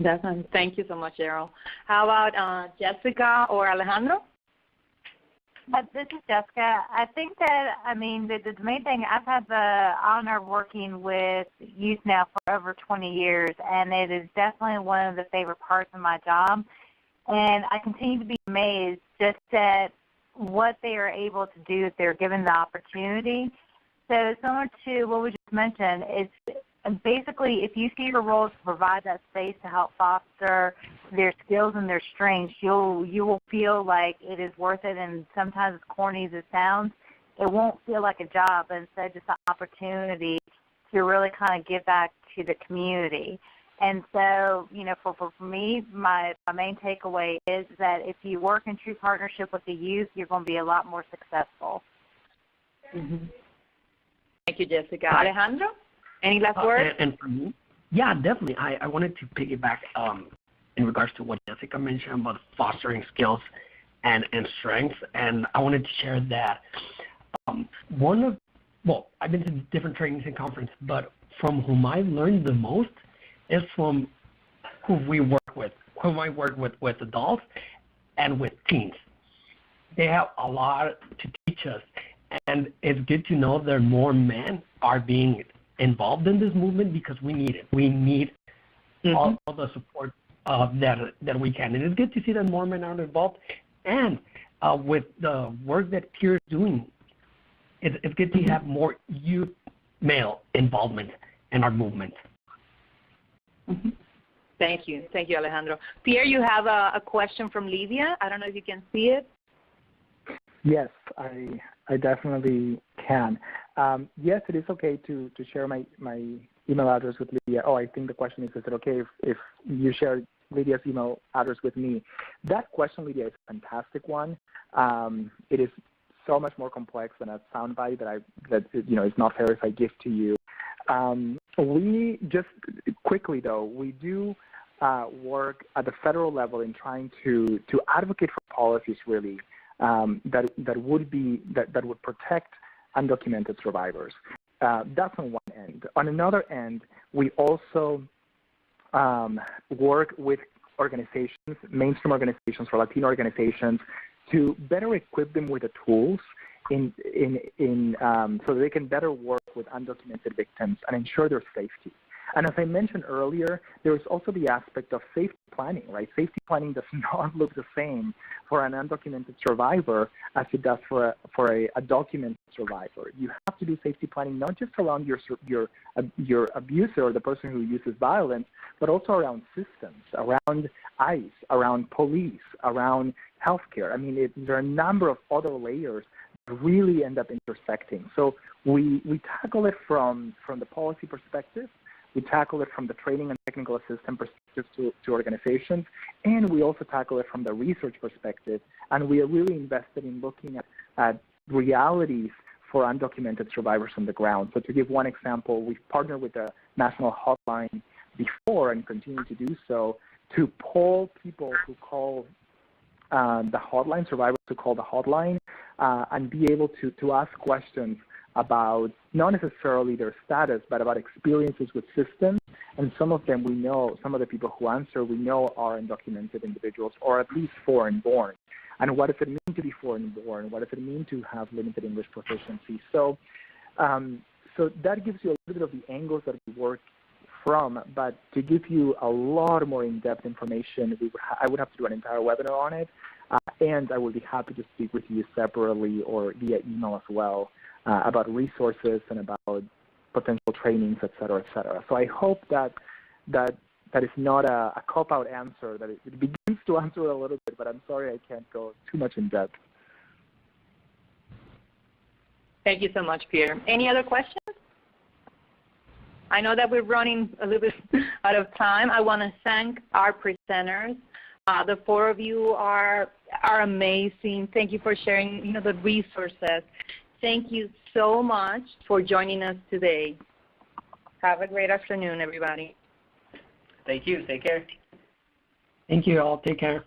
Definitely. Thank you so much, Gerald. How about Jessica or Alejandro? This is Jessica. I think that, the main thing, I've had the honor of working with youth now for over 20 years, and it is definitely one of the favorite parts of my job. And I continue to be amazed just at what they are able to do if they're given the opportunity. So similar to what we just mentioned, it's basically if you see your role to provide that space to help foster their skills and their strengths, you will feel like it is worth it. And sometimes as corny as it sounds, it won't feel like a job, but instead just an opportunity to really kind of give back to the community. And so, for me, my main takeaway is that if you work in true partnership with the youth, you're going to be a lot more successful. Mm-hmm. Thank you, Jessica. Alejandro, any last words? And for me, yeah, definitely. I wanted to piggyback in regards to what Jessica mentioned about fostering skills and strengths. And I wanted to share that I've been to different trainings and conferences, but from whom I learned the most is from who we work with, whom I work with adults and with teens. They have a lot to teach us, and it's good to know that more men are being involved in this movement because we need it. We need all the support that we can, and it's good to see that more men are involved. And with the work that Pierre is doing, it's good to have more youth male involvement in our movement. Mm-hmm. Thank you, Alejandro. Pierre, you have a question from Livia. I don't know if you can see it. Yes, I definitely can. Yes, it is okay to share my email address with Lydia. Oh, I think the question is it okay if you share Lydia's email address with me? That question, Lydia, is a fantastic one. It is so much more complex than a soundbite that it's not fair if I give to you. We just quickly though, we do work at the federal level in trying to advocate for policies really that would protect undocumented survivors. That's on one end. On another end, we also work with organizations, mainstream organizations or Latino organizations, to better equip them with the tools so that they can better work with undocumented victims and ensure their safety. And as I mentioned earlier, there is also the aspect of safety planning, right? Safety planning does not look the same for an undocumented survivor as it does for a documented survivor. You have to do safety planning not just around your abuser or the person who uses violence, but also around systems, around ICE, around police, around healthcare. I mean, there are a number of other layers that really end up intersecting. So we tackle it from the policy perspective. We tackle it from the training and technical assistance perspective to organizations, and we also tackle it from the research perspective. And we are really invested in looking at realities for undocumented survivors on the ground. So to give one example, we've partnered with the National Hotline before and continue to do so to poll people who call the hotline, survivors who call the hotline, and be able to ask questions about not necessarily their status, but about experiences with systems. And some of them we know, some of the people who answer we know are undocumented individuals or at least foreign-born. And what does it mean to be foreign-born? What does it mean to have limited English proficiency? So, so that gives you a little bit of the angles that we work from, but to give you a lot more in-depth information, I would have to do an entire webinar on it, and I would be happy to speak with you separately or via email as well about resources and about potential trainings, et cetera, et cetera. So I hope that is not a cop-out answer, that it begins to answer a little bit, but I'm sorry I can't go too much in depth. Thank you so much, Pierre. Any other questions? I know that we're running a little bit out of time. I want to thank our presenters. The four of you are amazing. Thank you for sharing, the resources. Thank you so much for joining us today. Have a great afternoon, everybody. Thank you. Take care. Thank you all. Take care.